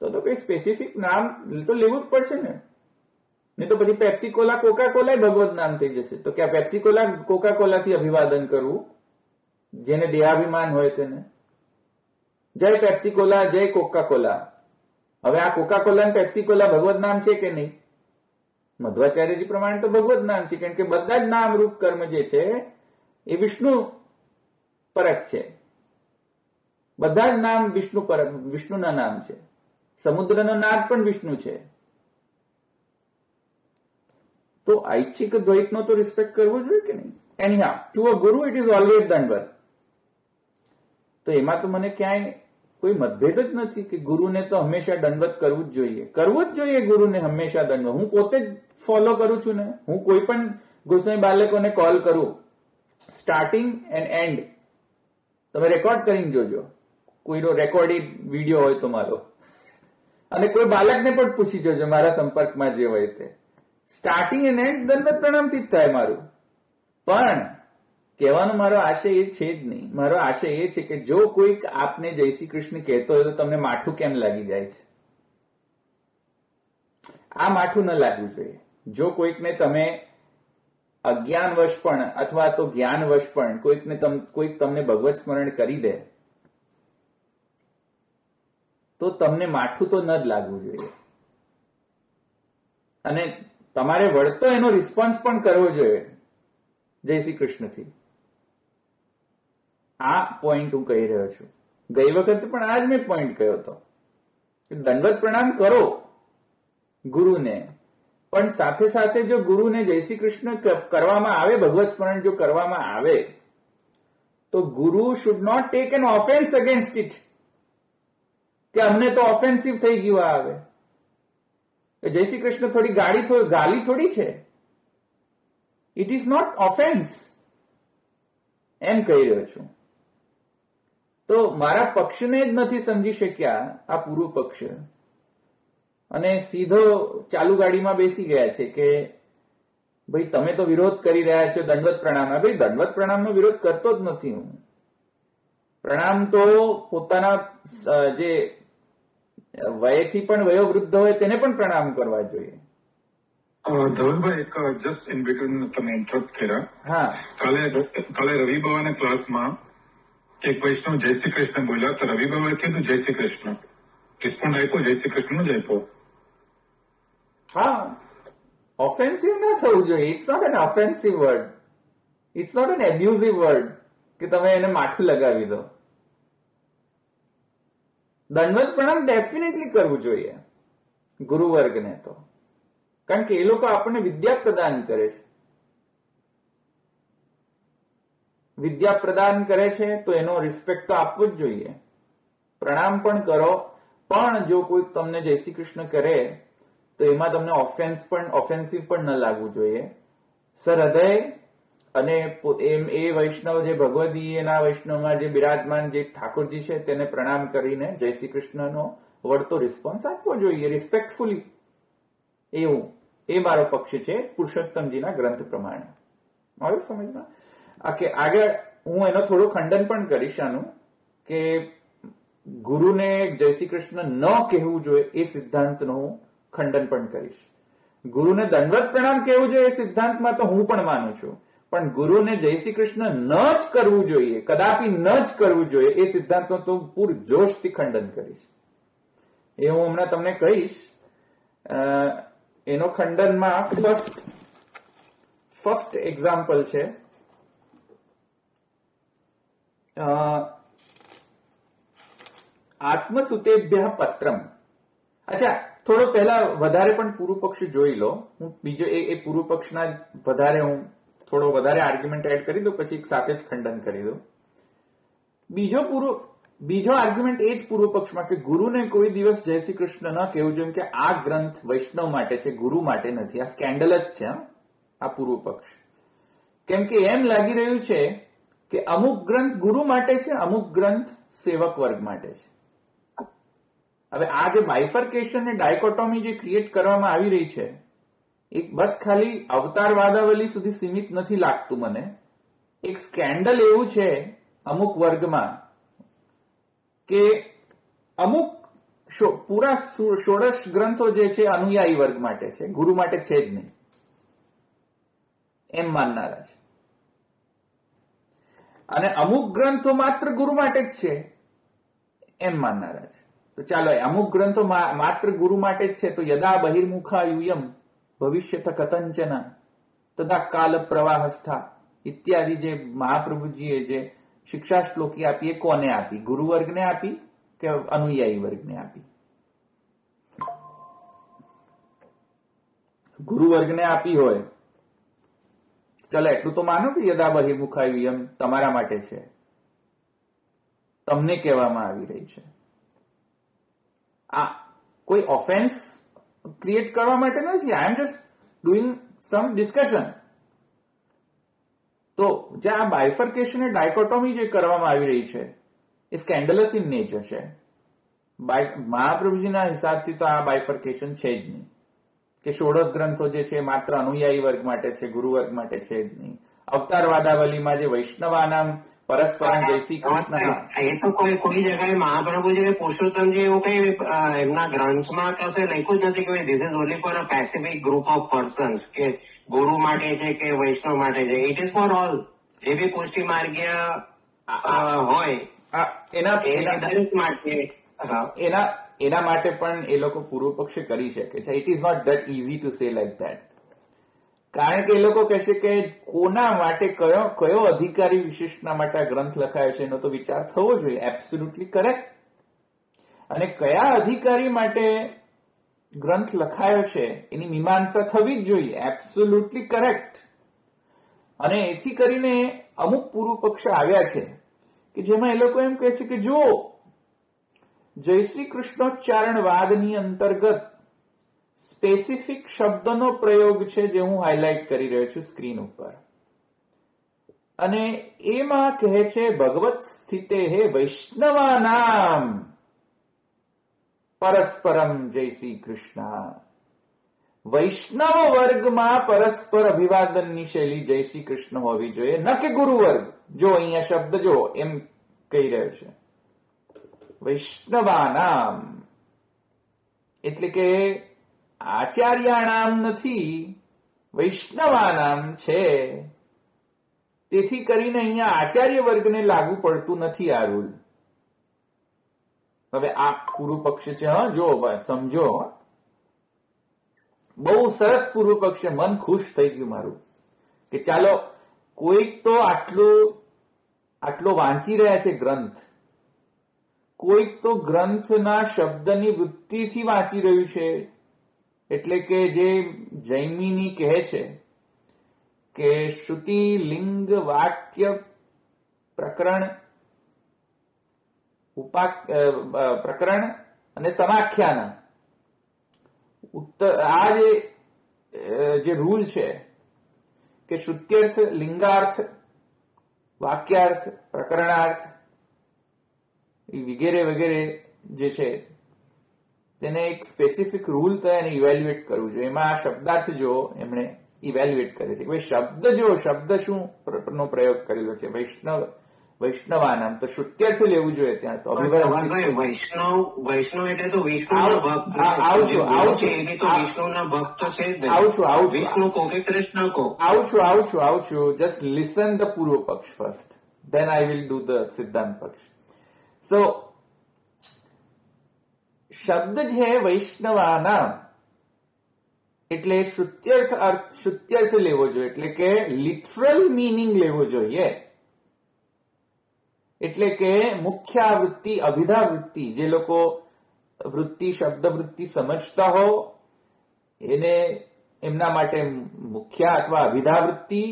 તો કોઈ સ્પેસિફિક નામ તો લેવું જ પડશે ને, નહીં તો પછી પેપ્સી કોલા કોકા કોલા ભગવત નામ થઈ જશે. તો ક્યાં પેપ્સી કોલા કોકા કોલાથી અભિવાદન કરવું જેને દેહાભિમાન હોય તેને? જય પેપ્સી કોલા, જય કોકા કોલા. હવે આ કોકા કોલા અને પેપ્સી કોલા ભગવત નામ છે કે નહીં? મધ્વાચાર્યજી પ્રમાણે તો ભગવત નામ છે, કારણ કે બધા જ નામ રૂપ કર્મ જે છે એ વિષ્ણુ પરક છે. બધા જ નામ વિષ્ણુ પરક, વિષ્ણુના નામ છે. સમુદ્રનો નાદ પણ વિષ્ણુ છે. તો ઐચ્છિક દ્વૈતનો તો રિસ્પેક્ટ કરવો જોઈએ કે નહીં? એનીહાઉ, ટુ અ ગુરુ ઇટ ઇઝ ઓલવેઝ દંડવત. તો એમાં તો મને ક્યાંય કોઈ મતભેદ જ નથી કે ગુરુને તો હંમેશા દંડવત કરવું જ જોઈએ. કરવું જ જોઈએ ગુરુને હંમેશા દંડવત. હું પોતે જ ફોલો કરું છું ને. હું કોઈ પણ ગોસ્વામી બાલકોને કોલ કરું, સ્ટાર્ટિંગ એન્ડ એન્ડ તમે રેકોર્ડ કરીને જોજો, કોઈનો રેકોર્ડિંગ વિડીયો હોય તો મારો, અને કોઈ બાલકને પણ પૂછી જોજો મારા સંપર્કમાં જે હોય તે, સ્ટાર્ટિંગ એન્ડ એન્ડ દંડવત પ્રણામથી જ થાય મારું. પણ કહેવાનો મારો આશય એ છે જ નહીં. મારો આશય એ છે કે જો કોઈક આપને જય શ્રી કૃષ્ણ કહેતો હોય તો તમને માઠું કેમ લાગી જાય છે? આ માઠું ન લાગવું જોઈએ. જો કોઈકને તમે અજ્ઞાનવશ પણ અથવા તો જ્ઞાનવશ પણ કોઈક તમને ભગવત સ્મરણ કરી દે તો તમને માઠું તો ન જ લાગવું જોઈએ, અને તમારે વળતો એનો રિસ્પોન્સ પણ કરવો જોઈએ જય શ્રી કૃષ્ણથી. આ પોઈન્ટ હું કહી રહ્યો છું. ગઈ વખતે પણ આ જ મેં પોઈન્ટ કહ્યો હતો કે દંડવત પ્રણામ કરો ગુરુને, પણ સાથે સાથે જો ગુરુને જય શ્રી કૃષ્ણ કરવામાં આવે, ભગવત સ્મરણ જો કરવામાં આવે, તો guru should not take an offence against it, કે અમને તો ઓફેન્સિવ થઈ ગયું આવે. જય શ્રી કૃષ્ણ થોડી ગાલી થોડી છે, ઇટ ઇઝ નોટ ઓફેન્સ, એમ કહી રહ્યો છું. તો મારા પક્ષને જ નથી સમજી શક્યા આ પૂર્વ પક્ષ, અને સીધો ચાલુ ગાડીમાં બેસી ગયા છે કે ભાઈ તમે તો વિરોધ કરી રહ્યા છો દંડવત પ્રણામનો. ભાઈ દંડવત પ્રણામનો વિરોધ કરતો જ નથી હું. પ્રણામ તો પોતાના જે વયથી પણ વયોવૃદ્ધ હોય તેને પણ પ્રણામ કરવા જોઈએ. ધવલભાઈ, એક જસ્ટ ઇન બિટવીન તમે ઇન્ટરપ્ટ કર્યા. હા, કાલે રવિ બાવાના ક્લાસમાં એક વૈષ્ણવ જય શ્રી કૃષ્ણ બોલ્યા, તો રવિ બાવાએ કીધું જય શ્રી કૃષ્ણ, રિસ્પોન્ડ આપ્યો જય શ્રી કૃષ્ણ જ આપ્યો. હા, ઓફેન્સિવ ના થવું જોઈએ. It's not an offensive word, it's not an abusive word કે તમે એને માઠું લગાવી દો. દંડવત પ્રણામ ડેફિનેટલી કરવું જોઈએ ગુરુવર્ગને, તો કારણ કે એ લોકો આપણને વિદ્યા પ્રદાન કરે છે. વિદ્યા પ્રદાન કરે છે તો એનો રિસ્પેક્ટ તો આપવો જ જોઈએ. પ્રણામ પણ કરો, પણ જો કોઈ તમને જય શ્રી કૃષ્ણ કરે તો એમાં તમને ઓફેન્સિવ પણ ન લાગવું જોઈએ. સરહૃદય અને એ વૈષ્ણવ જે ભગવદી એના વૈષ્ણવમાં જે બિરાજમાન જે ઠાકોરજી છે તેને પ્રણામ કરીને જય શ્રી કૃષ્ણનો વળતો રિસ્પોન્સ આપવો જોઈએ, રિસ્પેક્ટફુલી. એવું એ મારો પક્ષ છે પુરુષોત્તમજીના ગ્રંથ પ્રમાણે. આવ્યું સમજમાં? આગળ હું એનો થોડું ખંડન પણ કરીશ આનું, કે ગુરુને જય શ્રી કૃષ્ણ ન કહેવું જોઈએ એ સિદ્ધાંતનું હું ખંડન પણ કરીશ. ગુરુને દંડવત પ્રણામ કહેવું જોઈએ એ સિદ્ધાંતમાં તો હું પણ માનું છું, પણ ગુરુને જય શ્રી કૃષ્ણ ન જ કરવું જોઈએ, કદાપી ન જ કરવું જોઈએ એ સિદ્ધાંતનો તો પૂરજોશથી ખંડન કરીશ. એ હું હમણાં તમને કહીશ. એનો ખંડનમાં ફર્સ્ટ એક્ઝામ્પલ છે આત્મસુતેભ્ય પત્રમ. અચ્છા, થોડો પહેલા વધારે પણ પૂર્વ પક્ષ જોઈ લો. હું બીજો એ પૂર્વ પક્ષના હું થોડો વધારે આર્ગ્યુમેન્ટ એડ કરી દઉં, પછી એક સાથે જ ખંડન કરી દઉં. બીજો આર્ગ્યુમેન્ટ એ જ પૂર્વ પક્ષમાં કે ગુરુને કોઈ દિવસ જય શ્રી કૃષ્ણ ન કહેવું જોઈએ, કે આ ગ્રંથ વૈષ્ણવ માટે છે, ગુરુ માટે નથી. આ સ્કેન્ડલસ છે આ પૂર્વ પક્ષ. કેમ કે એમ લાગી રહ્યું છે કે અમુક ગ્રંથ ગુરુ માટે છે, અમુક ગ્રંથ સેવક વર્ગ માટે છે. હવે આ જે બાયફર્કેશન ને ડાયકોટોમી જે ક્રિએટ કરવામાં આવી રહી છે, એક બસ ખાલી અવતાર વાદાવલી સુધી સીમિત નથી લાગતું મને. એક સ્કેન્ડલ એવું છે અમુક વર્ગમાં કે અમુક પૂરા 16 ગ્રંથો જે છે અનુયાયી વર્ગ માટે છે, ગુરુ માટે છે જ નહીં એમ માનનારા છે. અને અમુક ગ્રંથો માત્ર ગુરુ માટે જ છે એમ માનનારા છે. તો ચાલો, અમુક ગ્રંથો માત્ર ગુરુ માટે જ છે, તો યદા બહિર્મુખા યુયમ ભવિષ્યત કથંચન તદા કાલ પ્રવાહસ્થા ઇત્યાદિ જે મહાપ્રભુજીએ જે શિક્ષા શ્લોકી આપી, એ કોને આપી? ગુરુ વર્ગને આપી કે અનુયાયી વર્ગને આપી? ગુરુ વર્ગને આપી હોય ચલો એટલું તો માનો કે યદા બહિર્મુખા યુયમ તમારા માટે છે, તમને કહેવામાં આવી રહી છે. આ કોઈ ઓફેન્સ ક્રિએટ કરવા માટે નથી. I am just doing some discussion. તો જે આ બાયફર્કેશન અને ડાયકોટોમી જે કરવામાં આવી રહી છે એ સ્કેન્ડલસ ઇન નેચર છે. મહાપ્રભુજીના હિસાબથી તો આ બાયફર્કેશન છે જ નહીં, કે 16 ગ્રંથો જે છે માત્ર અનુયાયી વર્ગ માટે છે, ગુરુ વર્ગ માટે છે જ નહીં. અવતારવાદાવલીમાં જે વૈષ્ણવાનામ પરસ્પરમ જય શ્રી કૃષ્ણ, એ તો કોઈ જગ્યાએ મહાપ્રભુજી પુરુષોત્તમજી એવું કઈ એમના ગ્રંથમાં કશે લખ્યું જ નથી કે this is only for a Pacific group of persons, કે ગુરુ માટે છે કે વૈષ્ણવ માટે છે. It is for all. જે બી પુષ્ટિ માર્ગીય હોય દરેક માટે. એના માટે પણ એ લોકો પૂર્વ પક્ષે કરી શકે છે. It is not that easy to say like that. કારણ કે એ લોકો કહેશે કે કોના માટે કયો અધિકારી વિશેષના માટે આ ગ્રંથ લખાયો છે એનો તો વિચાર થવો જોઈએ. Absolutely correct. અને કયા અધિકારી માટે ગ્રંથ લખાયો છે એની મીમાંસા થવી જ જોઈએ. Absolutely correct. અને એથી કરીને અમુક પૂર્વ પક્ષ આવ્યા છે કે જેમાં એ લોકો એમ કહે છે કે જો જય શ્રી કૃષ્ણોચ્ચારણવાદની અંતર્ગત સ્પેસિફિક શબ્દનો પ્રયોગ છે જે હું હાઇલાઇટ કરી રહ્યો છું સ્ક્રીન ઉપર. અને એમાં કહે છે ભગવત સ્થિતે હે વૈષ્ણવાનામ પરસ્પરમ જય શ્રી કૃષ્ણ. વૈષ્ણવ વર્ગમાં પરસ્પર અભિવાદનની શૈલી જય શ્રી કૃષ્ણ હોવી જોઈએ, ન કે ગુરુ વર્ગ. જો અહીંયા શબ્દ જો એમ કહી રહ્યો છે વૈષ્ણવાનામ, એટલે કે આચાર્યાણામ નથી, વૈષ્ણવાનામ છે. તેથી કરીને અહીંયા આચાર્ય વર્ગને લાગુ પડતું નથી આ રૂલ. હવે આ પૂર્વ પક્ષ છે, જો સમજો, બહુ સરસ પૂર્વ પક્ષ છે. મન ખુશ થઈ ગયું મારું કે ચાલો કોઈક તો આટલો વાંચી રહ્યા છે ગ્રંથ, કોઈક તો ગ્રંથના શબ્દની વૃત્તિથી વાંચી રહ્યું છે. એટલે કે જે જૈમિની કહે છે કે શ્રુતિ લિંગ વાક્ય પ્રકરણ પ્રકરણ અને સમાખ્યાન, આ જે રૂલ છે કે શ્રુત્યર્થ, લિંગાર્થ, વાક્યાર્થ, પ્રકરણાર્થ વગેરે વગેરે જે છે તેને એક સ્પેસિફિક રૂલ તો એને ઇવેલ્યુએટ કરવું જોઈએ. એમાં આ શબ્દાર્થ જો એમણે ઇવેલ્યુએટ કરે છે કે ભાઈ શબ્દ શું નો પ્રયોગ કરેલો છે, વૈષ્ણવાનામ, તો શ્રુત્યર્થ લેવું જોઈએ ત્યાં. તો વૈષ્ણવ એટલે તો વિષ્ણુના ભક્ત, વિષ્ણુના ભક્ત છે જ ને. વિષ્ણુ કો કે કૃષ્ણ કો. આવું છું. જસ્ટ લિસન ધ પૂર્વ પક્ષ first, then I will do the સિદ્ધાંત પક્ષ. સો શબ્દ છે વૈષ્ણવાનામ એટલે શ્રુત્યર્થ લેવો જોઈએ, એટલે કે લિટરલ મીનિંગ લેવો જોઈએ. એટલે કે મુખ્યાવૃત્તિ, અભિધાવૃત્તિ, જે લોકો વૃત્તિ, શબ્દ વૃત્તિ સમજતા હો એને એમના માટે મુખ્ય અથવા અભિધાવૃત્તિ,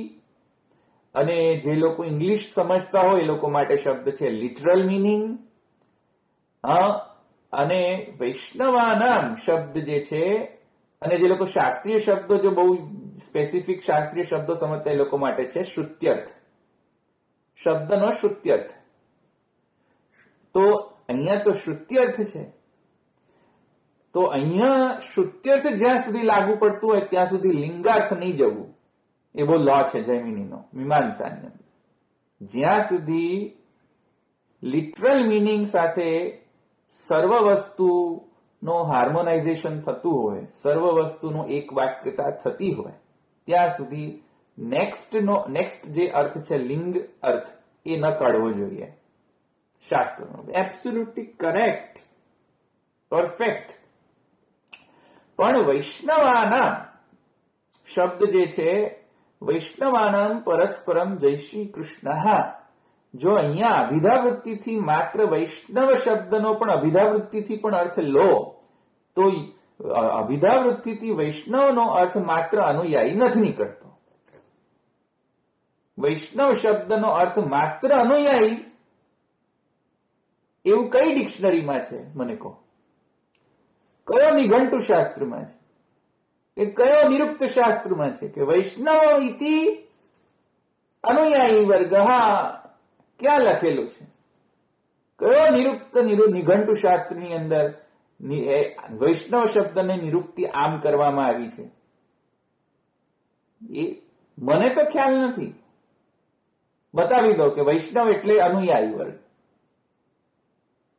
અને જે લોકો ઇંગ્લિશ સમજતા હોય એ લોકો માટે શબ્દ છે લિટરલ મીનિંગ. અને વૈષ્ણવાનામ શબ્દ જે છે, અને જે લોકો શાસ્ત્રીય શબ્દો, જો બહુ સ્પેસિફિક શાસ્ત્રીય શબ્દો સમજતા એ લોકો માટે છે શ્રુત્યર્થ, શબ્દનો શ્રુત્યર્થ. તો અહીંયા તો શ્રુત્યર્થ છે, તો અહીંયા શ્રુત્યર્થ જ્યાં સુધી લાગુ પડતું હોય ત્યાં સુધી લિંગાર્થ નહીં જવું. એ બહુ લો છે જૈમિનીનો, મીમાંસાની અંદર. જ્યાં સુધી લિટરલ મિનિંગ સાથે સર્વ વસ્તુનો હાર્મોનાઇઝેશન થતું હોય, સર્વ વસ્તુનો એક વાક્યતા થતી હોય, ત્યાં સુધી નેક્સ્ટ જે અર્થ છે લિંગ અર્થ એ ન કાઢવો જોઈએ શાસ્ત્રનો. Absolutely correct, perfect. પણ વૈષ્ણવાનામ શબ્દ જે છે, વૈષ્ણવાનામ પરસ્પરમ જય શ્રી કૃષ્ણ, જો અહીંયા અભિધાવૃત્તિથી માત્ર વૈષ્ણવ શબ્દનો પણ અભિધાવૃત્તિથી પણ અર્થ લો તો અભિધાવૃત્તિથી વૈષ્ણવનો અર્થ માત્ર અનુયાયી નથી નીકળતો. વૈષ્ણવ શબ્દનો અર્થ માત્ર અનુયાયી એવું કઈ ડિક્શનરીમાં છે મને કહો? કયો નિઘંટુ શાસ્ત્રમાં છે કે કયો નિરુક્ત શાસ્ત્રમાં છે કે વૈષ્ણવ ઇતિ અનુયાયી વર્ગ? ક્યાં લખેલું છે? કયો નિરુક્ત નિઘંટુ શાસ્ત્રની અંદર વૈષ્ણવ શબ્દને નિરુક્તિ આમ કરવામાં આવી છે? એ મને તો ખ્યાલ નથી. બતાવી દો કે વૈષ્ણવ એટલે અનુયાયી વર્ગ,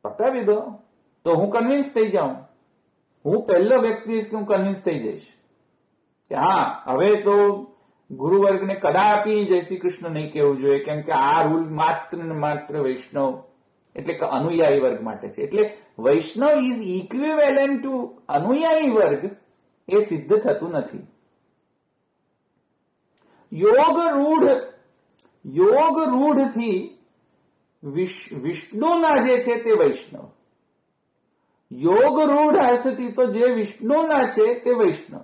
બતાવી દો તો હું કન્વિન્સ થઈ જાઉં. હું પહેલો વ્યક્તિ કે હું કન્વિન્સ થઈ જઈશ કે હા, હવે તો ગુરુવર્ગને કદાપી જય શ્રી કૃષ્ણ નહીં કહેવું જોઈએ, કેમ કે આ રૂલ માત્ર ને માત્ર વૈષ્ણવ એટલે કે અનુયાયી વર્ગ માટે છે. એટલે વૈષ્ણવ ઇઝ ઇક્વિવેલન્ટ ટુ અનુયાયી વર્ગ એ સિદ્ધ થતું નથી. યોગ રૂઢ થી વિષ્ણુના જે છે તે વૈષ્ણવ, યોગ રૂઢ અર્થથી તો જે વિષ્ણુના છે તે વૈષ્ણવ,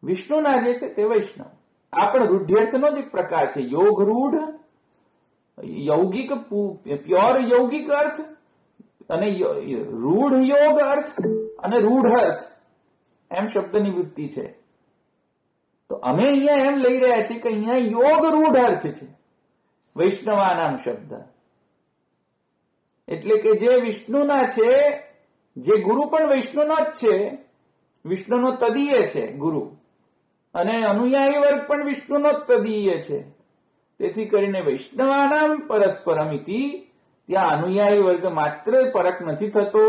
વિષ્ણુના જે છે તે વૈષ્ણવ. આ પણ રૂઢ્યર્થનો જ એક પ્રકાર છે. યોગ રૂઢ, યૌગિક, પ્યોર યૌગિક અર્થ, અને રૂઢ યોગ અર્થ અને રૂઢ અર્થ, એમ શબ્દની વૃત્તિ છે. તો અમે અહીંયા એમ લઈ રહ્યા છીએ કે અહીંયા યોગ રૂઢ અર્થ છે વૈષ્ણવાનામ શબ્દ, એટલે કે જે વિષ્ણુના છે, જે ગુરુ પણ વૈષ્ણુનો જ છે, વિષ્ણુનો તદીય છે ગુરુ, અને અનુયાયી વર્ગ પણ વિષ્ણુનો જ તદીય છે. તેથી કરીને વૈષ્ણવાનામ પરસ્પરમ ઇતિ, ત્યાં અનુયાયી વર્ગ માત્ર પરક નથી થતો,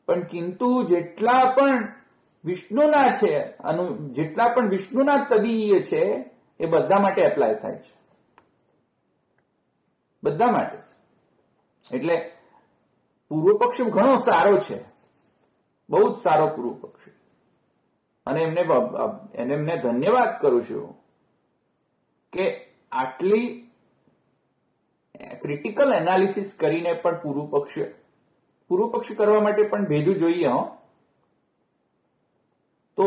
પણ કિંતુ જેટલા પણ વિષ્ણુના છે, જેટલા પણ વિષ્ણુના તદીય છે, એ બધા માટે એપ્લાય થાય છે, બધા માટે. એટલે પૂર્વ પક્ષ ઘણો સારો છે, બહુ જ સારો પૂર્વ પક્ષ, અને એમને ધન્યવાદ કરું છું કે આટલી ક્રિટિકલ એનાલિસિસ કરીને પણ પૂર્વ પક્ષ કરવા માટે પણ ભેજું જોઈએ. તો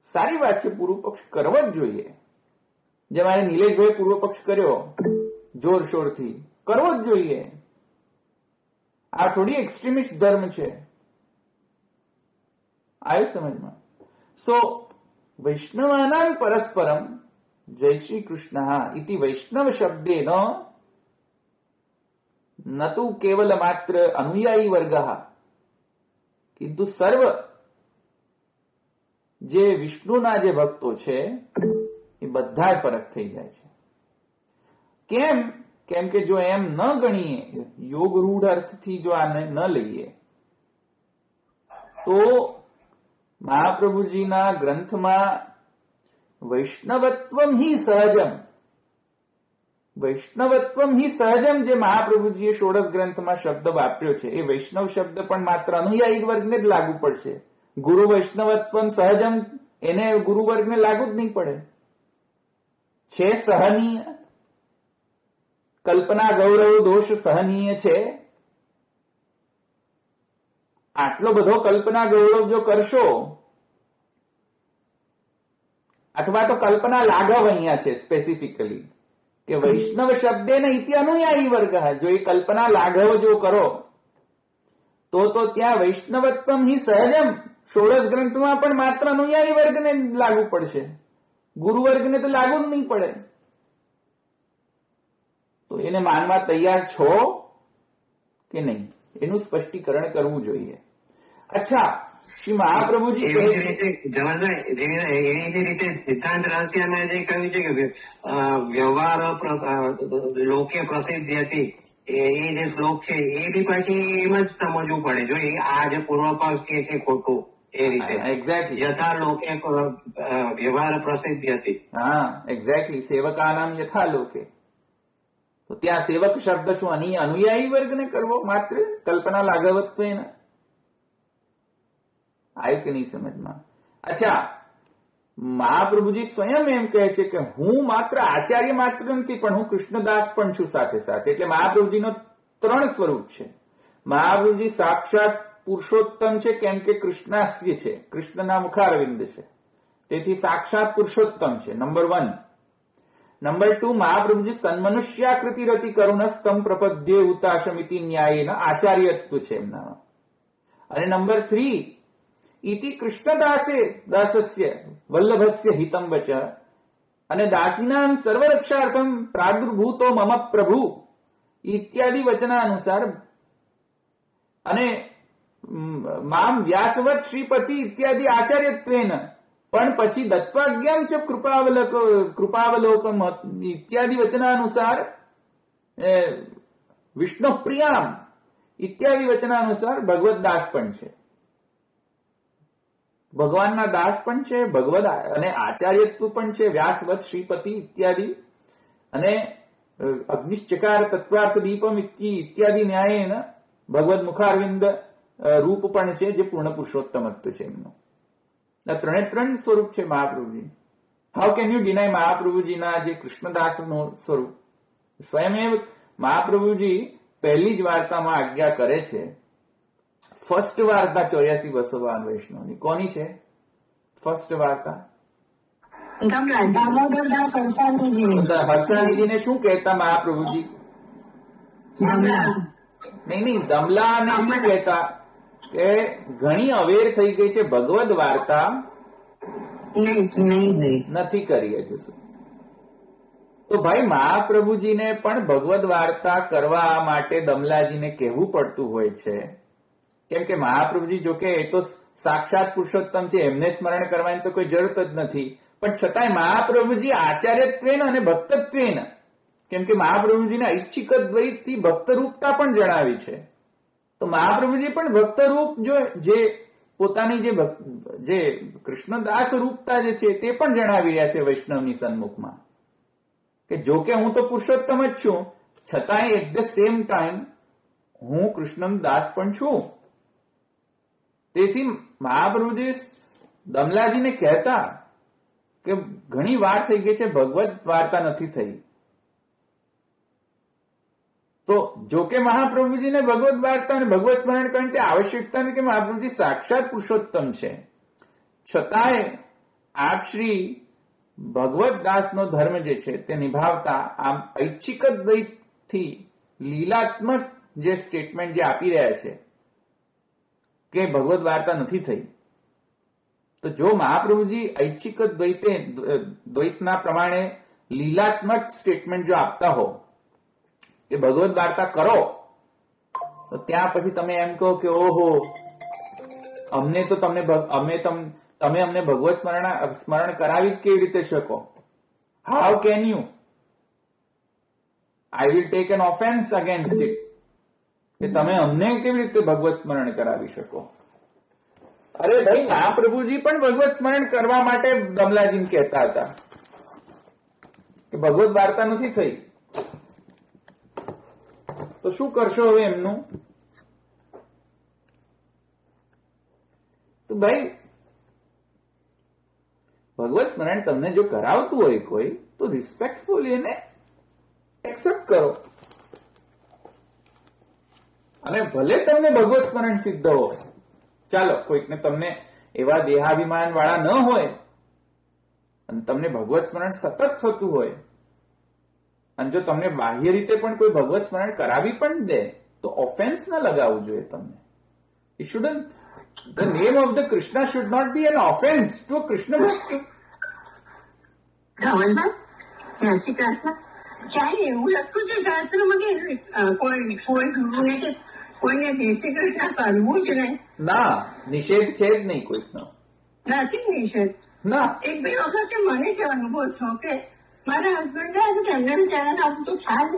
સારી વાત છે, પૂર્વ પક્ષ કરવો જ જોઈએ. જેમ આ નિલેશભાઈ પૂર્વ પક્ષ કર્યો જોરશોરથી, કરવો જ જોઈએ. આ થોડી એક્સ્ટ્રીમિસ્ટ ધર્મ છે, આવ્યું સમજમાં? સો વૈષ્ણવાનામ પરસ્પરમ જય શ્રી કૃષ્ણ ઇતિ વૈષ્ણવ શબ્દેન ન તુ કેવલ માત્ર અનુયાયી વર્ગ કિંતુ સર્વ જે વિષ્ણુના જે ભક્તો છે એ બધા પરખ થઈ જાય છે. કેમ કે જો એમ ન ગણીએ, યોગ રૂઢ અર્થથી જો આને ન લઈએ, તો મહાપ્રભુજીના ગ્રંથમાં વૈષ્ણવત્વમ હિ સહજમ જે મહાપ્રભુજીએ ષોડશ ગ્રંથમાં શબ્દ વાપર્યો છે, એ વૈષ્ણવ શબ્દ પણ માત્ર અનુયાયી વર્ગને જ લાગુ પડશે. ગુરુ વૈષ્ણવત્વમ સહજમ એને ગુરુ વર્ગને લાગુ જ નહીં પડે. છે સહનીય, કલ્પના ગૌરવ દોષ સહનીય છે. આટલો બધો કલ્પના ગૌરવ જો કરશો, અથવા તો કલ્પના લાઘવ અહીંયા છે સ્પેસિફિકલી કે વૈષ્ણવ શબ્દે ને ઇતિ અનુયાયી વર્ગ, જો એ કલ્પના લાઘવ જો કરો તો ત્યાં વૈષ્ણવત્વમ હિ સહજમ ષોડશ ગ્રંથમાં પણ માત્ર અનુયાયી વર્ગને લાગુ પડશે, ગુરુ વર્ગને તો લાગુ જ નહીં પડે. તો એને માનવા તૈયાર છો કે નહીં, એનું સ્પષ્ટીકરણ કરવું જોઈએ. અચ્છા, શ્રી મહાપ્રભુજી એવી જ રીતે જવાહરભાઈ, એવી જ રીતે સિદ્ધાંત રહસ્યમાં જે કહ્યું છે કે વ્યવહાર લોકે પ્રસિદ્ધ હતી, એ જે શ્લોક છે એ બી પછી એમ જ સમજવું પડે. જો આ જે પૂર્વપક્ષ કે છે ખોટું એ રીતે એક્ઝેક્ટલી યથા લોકે વ્યવહાર પ્રસિદ્ધ હતી. હા, એક્ઝેક્ટલી સેવકાનામ યથા લોકે. તો ત્યાં સેવક શબ્દ શું અનુયાયી વર્ગને કરવો માત્ર કલ્પના લાઘવત્વ એના આવ્યું કે નહીં સમજમાં? અચ્છા, મહાપ્રભુજી સ્વયં એમ કહે છે કે હું માત્ર આચાર્ય માત્ર નથી, પણ હું કૃષ્ણદાસ પણ છું સાથે સાથે. એટલે મહાપ્રભુજીનો 3 સ્વરૂપ છે. મહાપ્રભુજી સાક્ષાત પુરુષોત્તમ છે, કેમ કે કૃષ્ણાસ્ય છે, કૃષ્ણના મુખારવિંદ છે, તેથી સાક્ષાત પુરુષોત્તમ છે, નંબર 1. નંબર 2, મહાપ્રભુજી સન્મનુષ્યાકૃતિ રતિ કરુણસ્તમ પ્રપદ્યે ઉતાશમિતિ ન્યાયેન આચાર્યત્વ છે એમના. અને નંબર 3, ઇતિ કૃષ્ણદાસસ્ય વલ્લભસ્ય હિતમ વચ, અને દાસીનામ સર્વરક્ષાર્થમ પ્રાદુર્ભૂતો મમ પ્રભુ ઇત્યાદિ વચનાનુસાર, અને મામ વ્યાસવત શ્રીપતિ ઇત્યાદિ આચાર્યત્વેન, પણ પછી દત્વાજ્ઞામ ચ કૃપાવલોકમ ઇત્યાદિ વચનાનુસાર વિષ્ણુ પ્રિયામ ઇત્યાદિ વચનાનુસાર ભગવત દાસ પણ છે, ભગવાનના દાસ પણ છે, ભગવદ અને આચાર્યત્વ પણ છે, વ્યાસવત શ્રીપતિ ઇત્યાદિ, અને અગ્નિશ્ચકાર તત્વાર્થ દીપમ ઇત્યાદિ ન્યાયેન ભગવદ મુખારવિંદ રૂપ પણ છે, જે પૂર્ણ પુરુષોત્તમત્વ છે એમનું. આ 3 સ્વરૂપ છે Mahaprabhuji. How can you deny મહાપ્રભુજીના જે કૃષ્ણદાસનું સ્વરૂપ? સ્વયં મહાપ્રભુજી પહેલી જ વાર્તામાં આજ્ઞા કરે છે. ફર્સ્ટ વાર્તા 84-252 વૈષ્ણવની કોની છે? ફર્સ્ટ વાર્તા દામોદરદાસ હરસાણીજીને શું કહેતા મહાપ્રભુજી? નહીં, દમલાને શું કહેતા? કે ઘણી અવેર થઈ ગઈ છે ભગવદ વાર્તા, નહીં. નથી કરી હજુ સુધી. તો ભાઈ મહાપ્રભુજીને પણ ભગવદ વાર્તા કરવા માટે દમલાજીને કહેવું પડતું હોય છે. કેમ કે મહાપ્રભુજી જોકે એ તો સાક્ષાત પુરુષોત્તમ છે, એમને સ્મરણ કરવાની તો કોઈ જરૂરત જ નથી. પણ છતાંય મહાપ્રભુજી આચાર્યત્વેન અને ભક્તત્વેન, કેમ કે મહાપ્રભુજીના ઐચ્છિક દ્વૈતથી ભક્તરૂપતા પણ જણાવી છે. તો મહાપ્રભુજી પણ ભક્તરૂપ જે પોતાની જે કૃષ્ણદાસ રૂપતા જે છે તે પણ જણાવી રહ્યા છે વૈષ્ણવની સન્મુખમાં, કે જો કે હું તો પુરુષોત્તમ જ છું, છતાંય એટ ધ સેમ ટાઈમ હું કૃષ્ણદાસ પણ છું. તેથી મહાપ્રભુજી દમલાજીને કહેતા કે ઘણી વાર થઈ ગઈ છે, ભગવદ વાર્તા નથી થઈ. તો જો કે મહાપ્રભુજીને ભગવદ વાર્તા અને ભગવત સ્મરણ કરવાની તે આવશ્યકતા નથી કે મહાપ્રભુજી સાક્ષાત પુરુષોત્તમ છે, છતાંય આપ શ્રી ભગવત દાસનો ધર્મ જે છે તે નિભાવતા આમ ઐચ્છિક દ્વૈતથી લીલાત્મક જે સ્ટેટમેન્ટ જે આપી રહ્યા છે કે ભગવદ વાર્તા નથી થઈ. તો જો મહાપ્રભુજી ઐચ્છિક દ્વૈતના પ્રમાણે લીલાત્મક સ્ટેટમેન્ટ જો આપતા હો કે ભગવદ વાર્તા કરો, તો ત્યાં પછી તમે એમ કહો કે ઓહો અમને તો તમે અમને ભગવત સ્મરણ કરાવી જ કેવી રીતે શકો? How can you? I will take an offence against it, કે તમે અમને કેવી રીતે ભગવત સ્મરણ કરાવી શકો? અરે ભાઈ, મહાપ્રભુજી પણ ભગવત સ્મરણ કરવા માટે દમલાજીને કહેતા હતા કે ભગવત વાર્તા નથી થઈ, તો શું કરશો હવે એમનું? તો ભાઈ ભગવત સ્મરણ તમને જો કરાવતું હોય કોઈ, તો રિસ્પેક્ટફુલી એને એક્સેપ્ટ કરો. અને ભલે તમને ભગવત સ્મરણ સિદ્ધ હોય, ચાલો કોઈકને તમને એવા દેહાભિમાન વાળા ન હોય અને તમને ભગવત સ્મરણ સતત થતું હોય, અને જો તમને બાહ્ય રીતે પણ કોઈ ભગવત સ્મરણ કરાવી પણ દે, તો ઓફેન્સ ન લગાવવું જોઈએ તમને. It shouldn't, the name of the Krishna should not be an offense to a Krishna bhakti. Dhavalbhai, જય શ્રી કૃષ્ણ. ક્યાંય એવું લખતું છે શાસ્ત્રમાં કે કોઈ ગુરુને કે કોઈને જય શ્રી કૃષ્ણ કરવું જ નહીં? ના, નિષેધ છે જ નહીં કોઈનો. નથી નિષેધ. ના, એક બે વખતે મને જ અનુભવ થયો કે મારા હસબન્ડ ગયા છે, એમને બિચારાને આમ તો ખ્યાલ,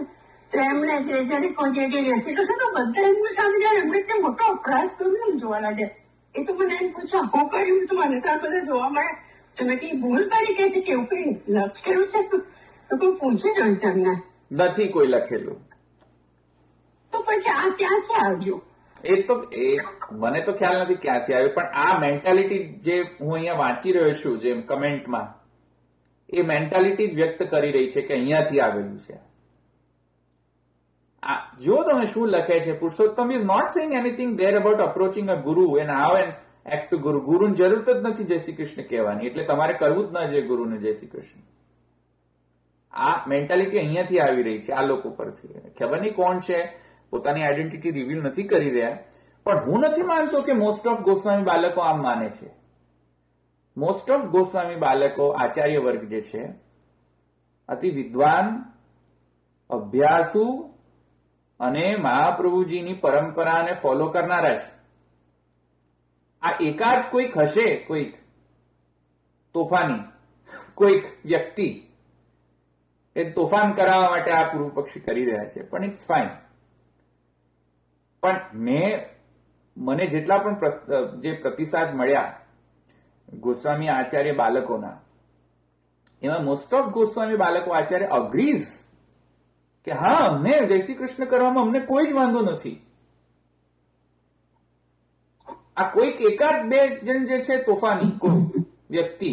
તો એમણે જયારે કોઈ જય શ્રી કૃષ્ણ, તો બધા એમની સામે જયારે એમણે તે મોટો અપરાધ કર્યો એમ જોવા લાગે. એ તો મને એમ પૂછ્યું હું કર્યું, તો મને સાર બધા જોવા મળે, તમે કઈ ભૂલ કરી કે છે કે એવું કઈ લખેલું છે? તો કોઈ પૂછી જોઈશે એમને. નથી કોઈ લખેલું. તો પછી આ ક્યાંથી આવ્યું? મને તો ખ્યાલ નથી ક્યાંથી આવ્યું, પણ આ મેન્ટાલિટી જે હું અહીંયા વાંચી રહ્યો છું, જે કમેન્ટમાં, એ મેન્ટાલિટી જ વ્યક્ત કરી રહી છે કે અહીંયાથી આવેલું છે. જો તમે શું લખે છે, Purushottam is not saying anything there about approaching a guru and how an act to guru. ગુરુની જરૂરત જ નથી જય શ્રી કૃષ્ણ કહેવાની, એટલે તમારે કરવું જ ના જોઈએ ગુરુને જય શ્રી કૃષ્ણ. આ મેન્ટાલિટી અહીંયાથી આવી રહી છે, આ લોકો પરથી. ખબર નહીં કોણ છે, પોતાની આઈડેન્ટિટી રિવીલ નથી કરી રહ્યા, પણ હું નથી માનતો કે મોસ્ટ ઓફ ગોસ્વામી બાળકો આમ માને છે. મોસ્ટ ઓફ ગોસ્વામી બાળકો, આચાર્ય વર્ગ જે છે, અતિ વિદ્વાન, અભ્યાસુ અને મહાપ્રભુજીની પરંપરાને ફોલો કરનારા છે. આ એકાદ કોઈક હશે, કોઈક તોફાની કોઈક વ્યક્તિ એ તોફાન કરાવવા માટે આ પૂર્વ પક્ષી કરી રહ્યા છે, પણ ઇટ્સ ફાઇન. પણ મને જેટલા પણ જે પ્રતિસાદ મળ્યા ગોસ્વામી આચાર્ય બાળકોના, એમાં મોસ્ટ ઓફ ગોસ્વામી બાળકો આચાર્ય અગ્રીઝ કે હા, અમને જય શ્રી કૃષ્ણ કરવામાં અમને કોઈ જ વાંધો નથી. આ કોઈક એકાદ બે જણ જે છે તોફાની વ્યક્તિ,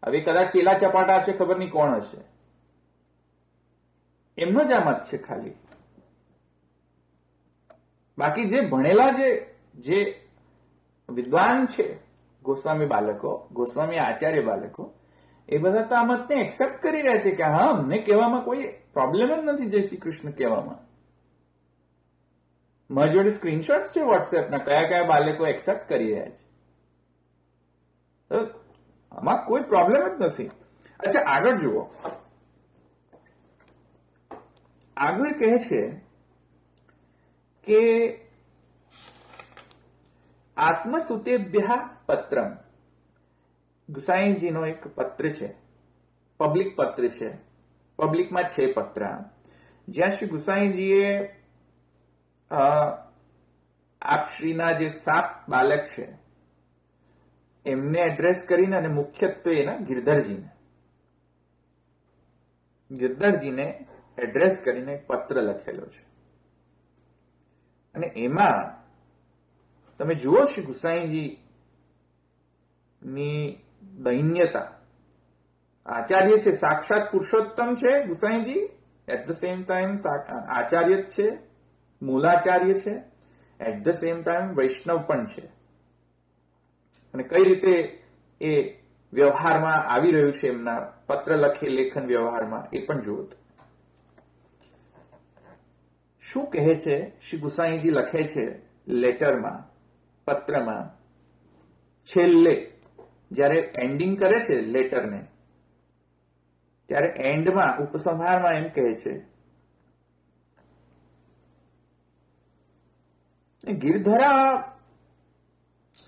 હવે કદાચ ચેલા ચપાટા હશે, ખબર નહીં કોણ હશે, એમનો જ આ મત છે ખાલી. બાકી જે ભણેલા જે વિદ્વાન છે ગોસ્વામી બાળકો, ગોસ્વામી આચાર્ય બાળકો, એ બધા તો આ મતને એક્સેપ્ટ કરી રહ્યા છે કે હા, અમને કહેવામાં કોઈ પ્રોબ્લેમ જ નથી જય શ્રી કૃષ્ણ કહેવામાં. મારી જોડે સ્ક્રીનશોટ છે વોટ્સએપના, કયા કયા બાળકો એક્સેપ્ટ કરી રહ્યા છે. આમાં કોઈ પ્રોબ્લેમ જ નથી. અચ્છા, આગળ જુઓ. આગળ કહે છે કે આત્મસુતેભ્ય પત્રમ. ગુસાઈજીનો એક પત્ર છે, પબ્લિક પત્ર છે, પબ્લિકમાં છે પત્ર, જ્યાં શ્રી ગુસાઈજીએ આપશ્રીના જે 7 બાલક છે એમને એડ્રેસ કરીને અને મુખ્યત્વે એના ગિરધરજીને એડ્રેસ કરીને એક પત્ર લખેલો છે. અને એમાં તમે જુઓ શ્રી ગુસાઈજી ની દૈન્યતા. આચાર્ય છે, સાક્ષાત પુરુષોત્તમ છે Gusaiji, at the same time Acharya જ છે, મૂલાચાર્ય છે, એટ ધ સેમ ટાઈમ વૈષ્ણવ પણ છે. અને કઈ રીતે એ વ્યવહારમાં આવી રહ્યું છે એમના પત્ર લેખન વ્યવહારમાં એ પણ જુઓ. શું કહે છે શ્રી ગુસાઈજી લખે છે લેટરમાં, પત્રમાં, છેલ્લે જ્યારે એન્ડિંગ કરે છે લેટરને, ત્યારે એન્ડમાં ઉપસંહારમાં એમ કહે છે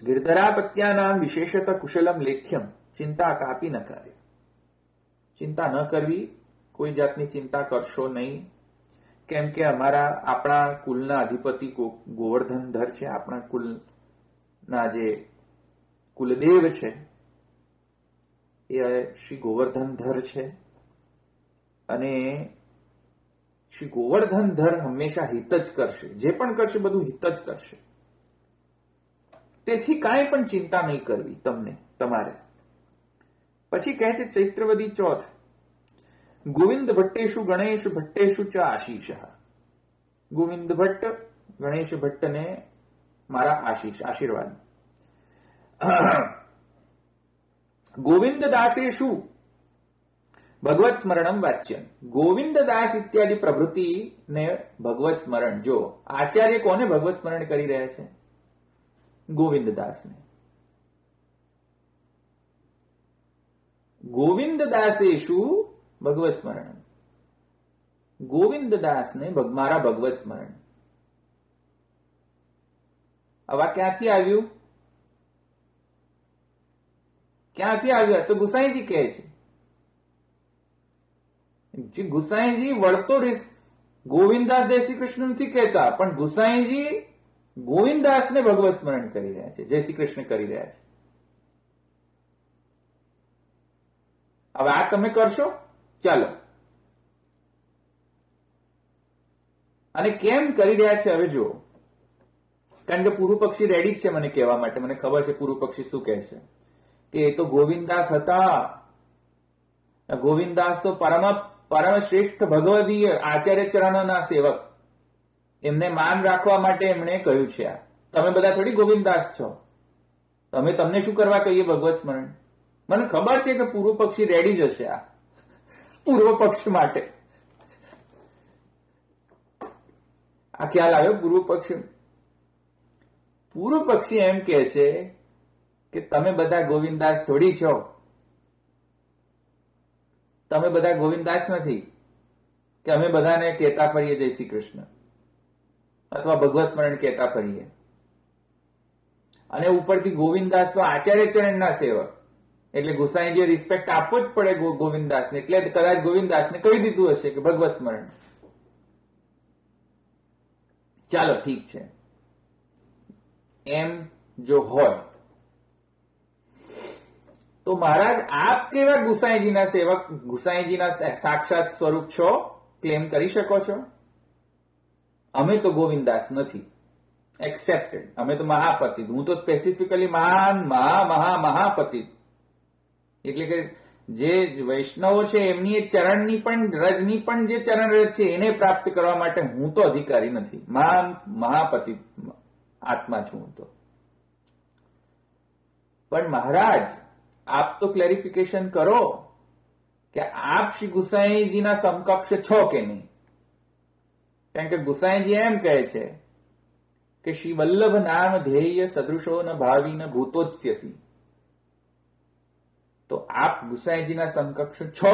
ગિરધરાપત્યાનામ વિશેષત કુશલમ લેખ્યમ ચિંતા કાપી ન કરે. ચિંતા ન કરવી, કોઈ જાતની ચિંતા કરશો નહીં, કેમ કે આપણા કુલના અધિપતિ ગોવર્ધનધર છે, આપણા કુલના જે કુલદેવ છે એ શ્રી ગોવર્ધનધર છે. અને શ્રી ગોવર્ધનધર હંમેશા હિત જ કરશે, જે પણ કરશે બધું હિત જ કરશે. તેથી કાંઈ પણ ચિંતા નહીં કરવી તમારે. પછી કહે છે ચૈત્રવદી ચોથ, ગોવિંદ ભટ્ટેશુ ગણેશ ભટ્ટેશુ ચ આશીષ. ગોવિંદ ભટ્ટ ગણેશ ભટ્ટને મારા આશીર્વાદ. ગોવિંદ દાસેશુ ભગવત સ્મરણમ વાચ્યમ. ગોવિંદ દાસ ઇત્યાદિ પ્રભૃતિ ને ભગવત સ્મરણ. જો આચાર્ય કોને ભગવત સ્મરણ કરી રહ્યા છે? ગોવિંદ દાસને. ગોવિંદ દાસેશુ ભગવત સ્મરણ. ગોવિંદ દાસને મારા ભગવત સ્મરણ. હવે ક્યાંથી આવ્યું? ક્યાંથી આવ્યું? તો ગુસાઈજી કહે છે. ગુસાઈજી વળતો ગોવિંદદાસ જય શ્રી કૃષ્ણ નથી કહેતા, પણ ગુસાઈજી ગોવિંદદાસને ભગવત સ્મરણ કરી રહ્યા છે, જય શ્રી કૃષ્ણ કરી રહ્યા છે. હવે આ તમે કરશો? ચાલો. અને કેમ કરી રહ્યા છે હવે જુઓ. કારણ કે પૂર્વ પક્ષી રેડી જ છે મને કહેવા માટે. મને ખબર છે પૂર્વ પક્ષી શું કહે છે, કે એ તો ગોવિંદદાસ હતા. ગોવિંદદાસ તો પરમ શ્રેષ્ઠ ભગવદીય આચાર્ય ચરણોના સેવક, એમને માન રાખવા માટે એમણે કહ્યું છે. આ તમે બધા થોડી ગોવિંદદાસ છો, તમને શું કરવા કહીએ ભગવત સ્મરણ? મને ખબર છે કે પૂર્વ પક્ષી રેડી જ હશે આ પૂર્વ પક્ષ માટે. આ ખ્યાલ આવ્યો? પૂર્વ પક્ષી એમ કહે છે કે તમે બધા ગોવિંદદાસ થોડી છો, તમે બધા ગોવિંદદાસ નથી કે અમે બધાને કહેતા ફરીએ જય શ્રી કૃષ્ણ અથવા ભગવત સ્મરણ કહેતા ફરીએ. અને ઉપરથી ગોવિંદદાસ તો આચાર્ય ચરણના સેવક, એટલે ગુસાઈજીએ રિસ્પેક્ટ આપવો જ પડે ગોવિંદદાસને. એટલે કદાચ ગોવિંદદાસને કહી દીધું હશે કે ભગવત સ્મરણ. ચાલો ઠીક છે. એમ જો હોય તો મહારાજ આપ કેવા ગુસાઈજીના સેવક, ગુસાઈજીના સાક્ષાત સ્વરૂપ છો, ક્લેમ કરી શકો છો? અમે તો ગોવિંદદાસ નથી, એક્સેપ્ટેડ. અમે તો મહાપતિ. હું તો સ્પેસિફિકલી મહાપતિ. એટલે કે જે વૈષ્ણવો છે એમની ચરણની પણ રજની પણ જે ચરણ રજ છે એને પ્રાપ્ત કરવા માટે હું તો અધિકારી નથી. મહાપતિ આત્મા છું હું તો. પણ મહારાજ આપ તો ક્લેરિફિકેશન કરો કે આપ શ્રી ગુસાઈજીના સમકક્ષ છો કે નહીં. કારણ કે ગુસાઈજી એમ કહે છે કે શ્રી વલ્લભ નામ ધ્યેય સદૃશો ન ભાવી ન ભૂતોત્સ્યતિ. તો આપ ગુસાઈજીના સમકક્ષ છો?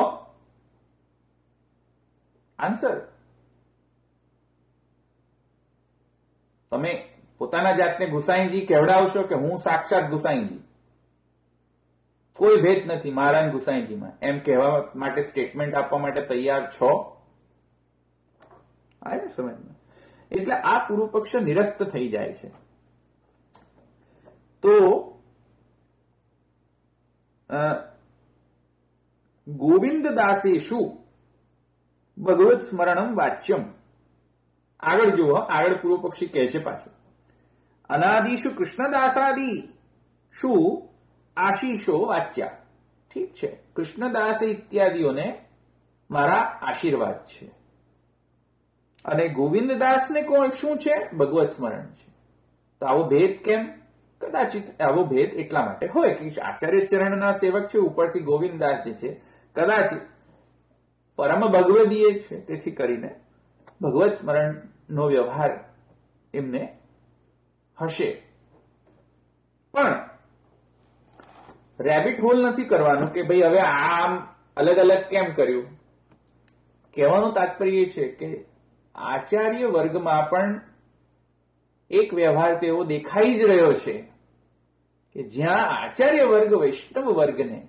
આન્સર. તમે પોતાના જાતને ગુસાઈજી કહેવડાવશો કે હું સાક્ષાત ગુસાઈજી, કોઈ ભેદ નથી મારા અને ગુસાઈજીમાં, એમ કહેવા માટે સ્ટેટમેન્ટ આપવા માટે તૈયાર છો? આવે ને સમજમાં? એટલે આ પૂર્વ પક્ષ નિરસ્ત થઈ જાય છે. તો ગોવિંદ દાસેશુ ભગવત સ્મરણમ વાચ્યમ. આગળ જુઓ, આગળ પૂર્વ પક્ષી કહે છે પાછું, અનાદિશુ કૃષ્ણદાસાદી શું આશીષો વાચ્યા. ઠીક છે, કૃષ્ણદાસ ઇત્યાદિઓને મારા આશીર્વાદ છે, અને ગોવિંદદાસને કોણ શું છે? ભગવત સ્મરણ છે. તો આવો ભેદ કેમ? કદાચિત આવો ભેદ એટલા માટે હોય કે આચાર્ય ચરણના સેવક છે, ઉપરથી ગોવિંદદાસ જે છે કદાચિત પરમ ભગવદીય છે, તેથી કરીને ભગવત સ્મરણનો વ્યવહાર એમને હશે. પણ રેબિટ હોલ નથી કરવાનું કે ભાઈ હવે આમ અલગ અલગ કેમ કર્યું. કહેવાનું તાત્પર્ય છે કે આચાર્ય વર્ગમાં પણ એક વ્યવહાર તો એવો દેખાઈ જ રહ્યો છે કે જ્યાં આચાર્ય વર્ગ વૈષ્ણવ વર્ગને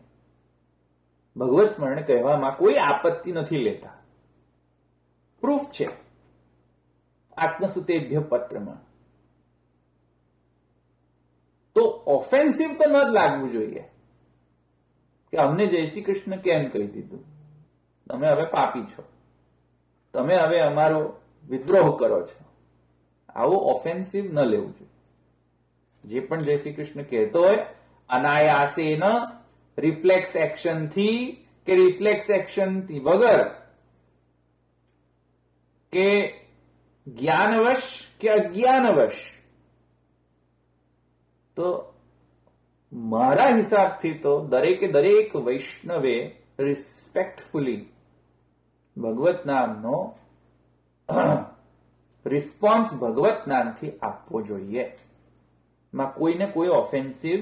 ભગવત સ્મરણ કહેવામાં કોઈ આપત્તિ નથી લેતા. પ્રૂફ છે આત્મસુતેભ્ય પત્રમાં. તો ઓફેન્સિવ તો ન જ લાગવું જોઈએ કે અમને જય શ્રી કૃષ્ણ કેમ કહી દીધું, તમે હવે પાપી છો, તમે હવે અમારો વિદ્રોહ કરો છો. આવો ઓફેન્સિવ ન લેવું જોઈએ. જે પણ જય શ્રી કૃષ્ણ કહેતો હોય અનાયાસેન રિફ્લેક્સ એક્શન થી કે રિફ્લેક્સ એક્શન થી વગર કે જ્ઞાનવશ કે અજ્ઞાનવશ, તો મારા હિસાબથી તો દરેકે દરેક વૈષ્ણવે રિસ્પેક્ટફુલી ભગવત નામનો રિસ્પોન્સ ભગવત નામથી આપવો જોઈએ. માં કોઈને કોઈ ઓફેન્સિવ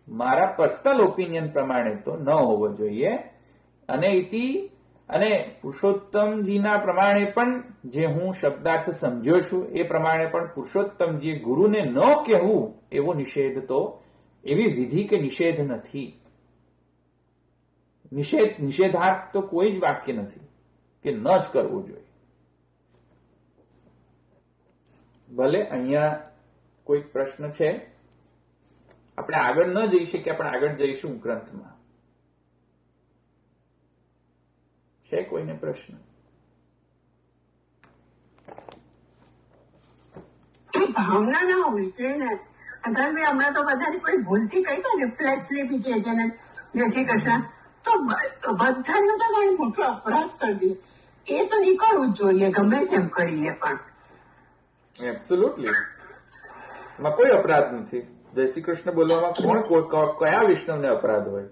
મારા પર્સનલ ઓપિનિયન પ્રમાણે તો ન હોવો જોઈએ. અને પુરુષોત્તમજીના પ્રમાણે પણ જે હું શબ્દાર્થ સમજ્યો છું એ પ્રમાણે પણ પુરુષોત્તમજીએ ગુરુને ન કહેવું એવો નિષેધ તો, એવી વિધિ કે નિષેધ નથી. નિષેધાર્થ તો કોઈ જ વાક્ય નથી કે ન જ કરવું જોઈએ. ભલે અહીંયા કોઈ પ્રશ્ન છે? આપણે આગળ ન જઈ શકીએ, આપણે આગળ જઈશું ગ્રંથમાં. છે કોઈને પ્રશ્ન? ભાવના ના હોવી જોઈએ ને. અધારભાઈ હમણાં તો બધાને કોઈ ભૂલથી કહી દો રિફ્લેક્સ ને બીજે જેને જય શ્રી કૃષ્ણ, તો બધાનું તો ઘણું મોટો અપરાધ કરી દે. એ તો નીકળવું જ જોઈએ ગમે તેમ કરીને પણ. એબ્સોલ્યુટલી, એમાં કોઈ અપરાધ નથી. જય શ્રી કૃષ્ણ બોલવામાં કયા વૈષ્ણવને અપરાધ હોય?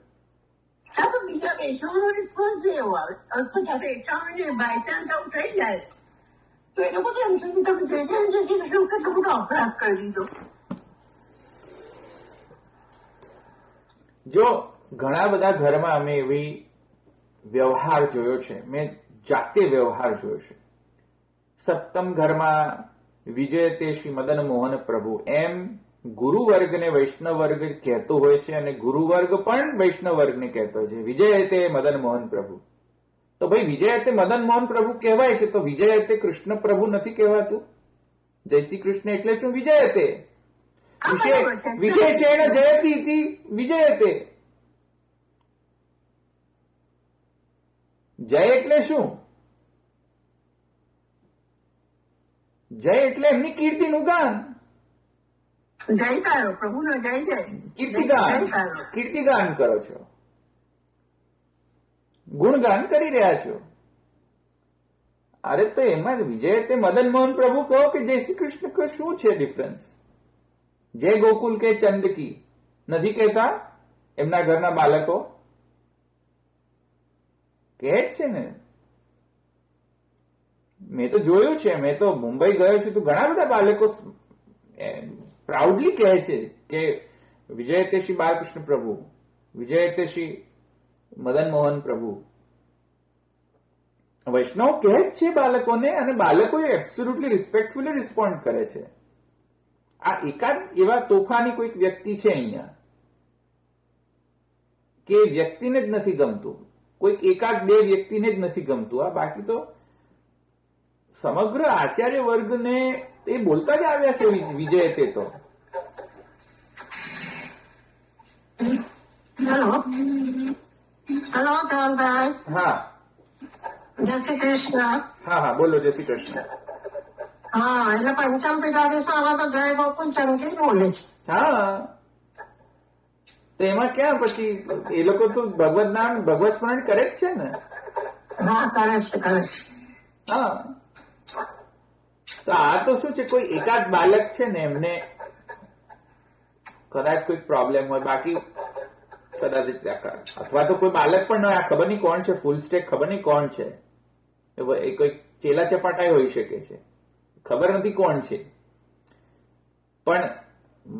તો બીજા વૈષ્ણવનો રિસ્પોન્સ બી એવો આવે. જયારે એકાવને બાય ચાન્સ આવું થઈ જાય તો એ લોકો તો એમ સુધી તમે જય જય શ્રી કૃષ્ણ કેટલો મોટો અપરાધ કરી દીધો. જો ઘણા બધા ઘરમાં અમે એવી વ્યવહાર જોયો છે, મેં જાતે વ્યવહાર જોયો છે. સપ્તમ ઘરમાં વિજય તે શ્રી મદન મોહન પ્રભુ એમ ગુરુ વર્ગને વૈષ્ણવ વર્ગ કહેતો હોય છે, અને ગુરુ વર્ગ પણ વૈષ્ણવ વર્ગને કહેતો હોય છે વિજય તે મદન મોહન પ્રભુ. તો ભાઈ વિજય તે મદન મોહન પ્રભુ કહેવાય છે, તો વિજય તે કૃષ્ણ પ્રભુ નથી કહેવાતું? જય શ્રી કૃષ્ણ એટલે શું? વિજય તે વિશેષેણ જયતી ઇતિ વિજયતે. જય એટલે શું? જય એટલે એમની કીર્તિનું ગાન. જયકારો, પ્રભુનો જય જય, કીર્તિગાન કરો છો, ગુણગાન કરી રહ્યા છો. અરે તો એમાં વિજય તે મદન મોહન પ્રભુ કહો કે જય શ્રી કૃષ્ણ કહો, શું છે ડિફરન્સ? જય ગોકુલ કે ચંદકી નથી કહેતા એમના ઘરના બાળકો? કહે છે ને. મેં તો જોયું છે, મેં તો મુંબઈ ગયો છું તો ઘણા બધા બાળકો પ્રાઉડલી કહે છે કે વિજય તે શ્રી બાલકૃષ્ણ પ્રભુ, વિજય તે શ્રી મદન મોહન પ્રભુ. વૈષ્ણવ કહે જ છે બાળકોને, અને બાળકો એબ્સોલ્યુટલી રિસ્પેક્ટફુલી રિસ્પોન્ડ કરે છે. આ એકાદ એવા તોફાની કોઈક વ્યક્તિ છે અહીંયા કે વ્યક્તિને જ નથી ગમતું, કોઈક એકાદ બે વ્યક્તિને જ નથી ગમતું. આ બાકી તો સમગ્ર આચાર્ય વર્ગને એ બોલતા જ આવ્યા છે વિજય. તે તો હેલો હેલો ધવલભાઈ. હા જય શ્રી કૃષ્ણ. હા હા બોલો. જય શ્રી કૃષ્ણ. હા, એટલે પંચમ પીઠાધીશ તો જય ગોકુલ ચંકી બોલે છે. હા, તો એમાં ક્યાં પછી એ લોકો તો ભગવત નામ ભગવત સ્મરણ કરે જ છે ને. હા, કરે છે. હા, તો આ તો શું છે, કોઈ એકાદ બાળક છે ને એમને કદાચ કોઈ પ્રોબ્લેમ હોય, બાકી કદાચ અથવા તો કોઈ બાળક પણ આ ખબર નહીં કોણ છે, ફૂલ સ્ટેક ખબર નહીં કોણ છે, એ કોઈ ચેલા ચપાટાઈ હોઈ શકે છે, ખબર નથી કોણ છે. પણ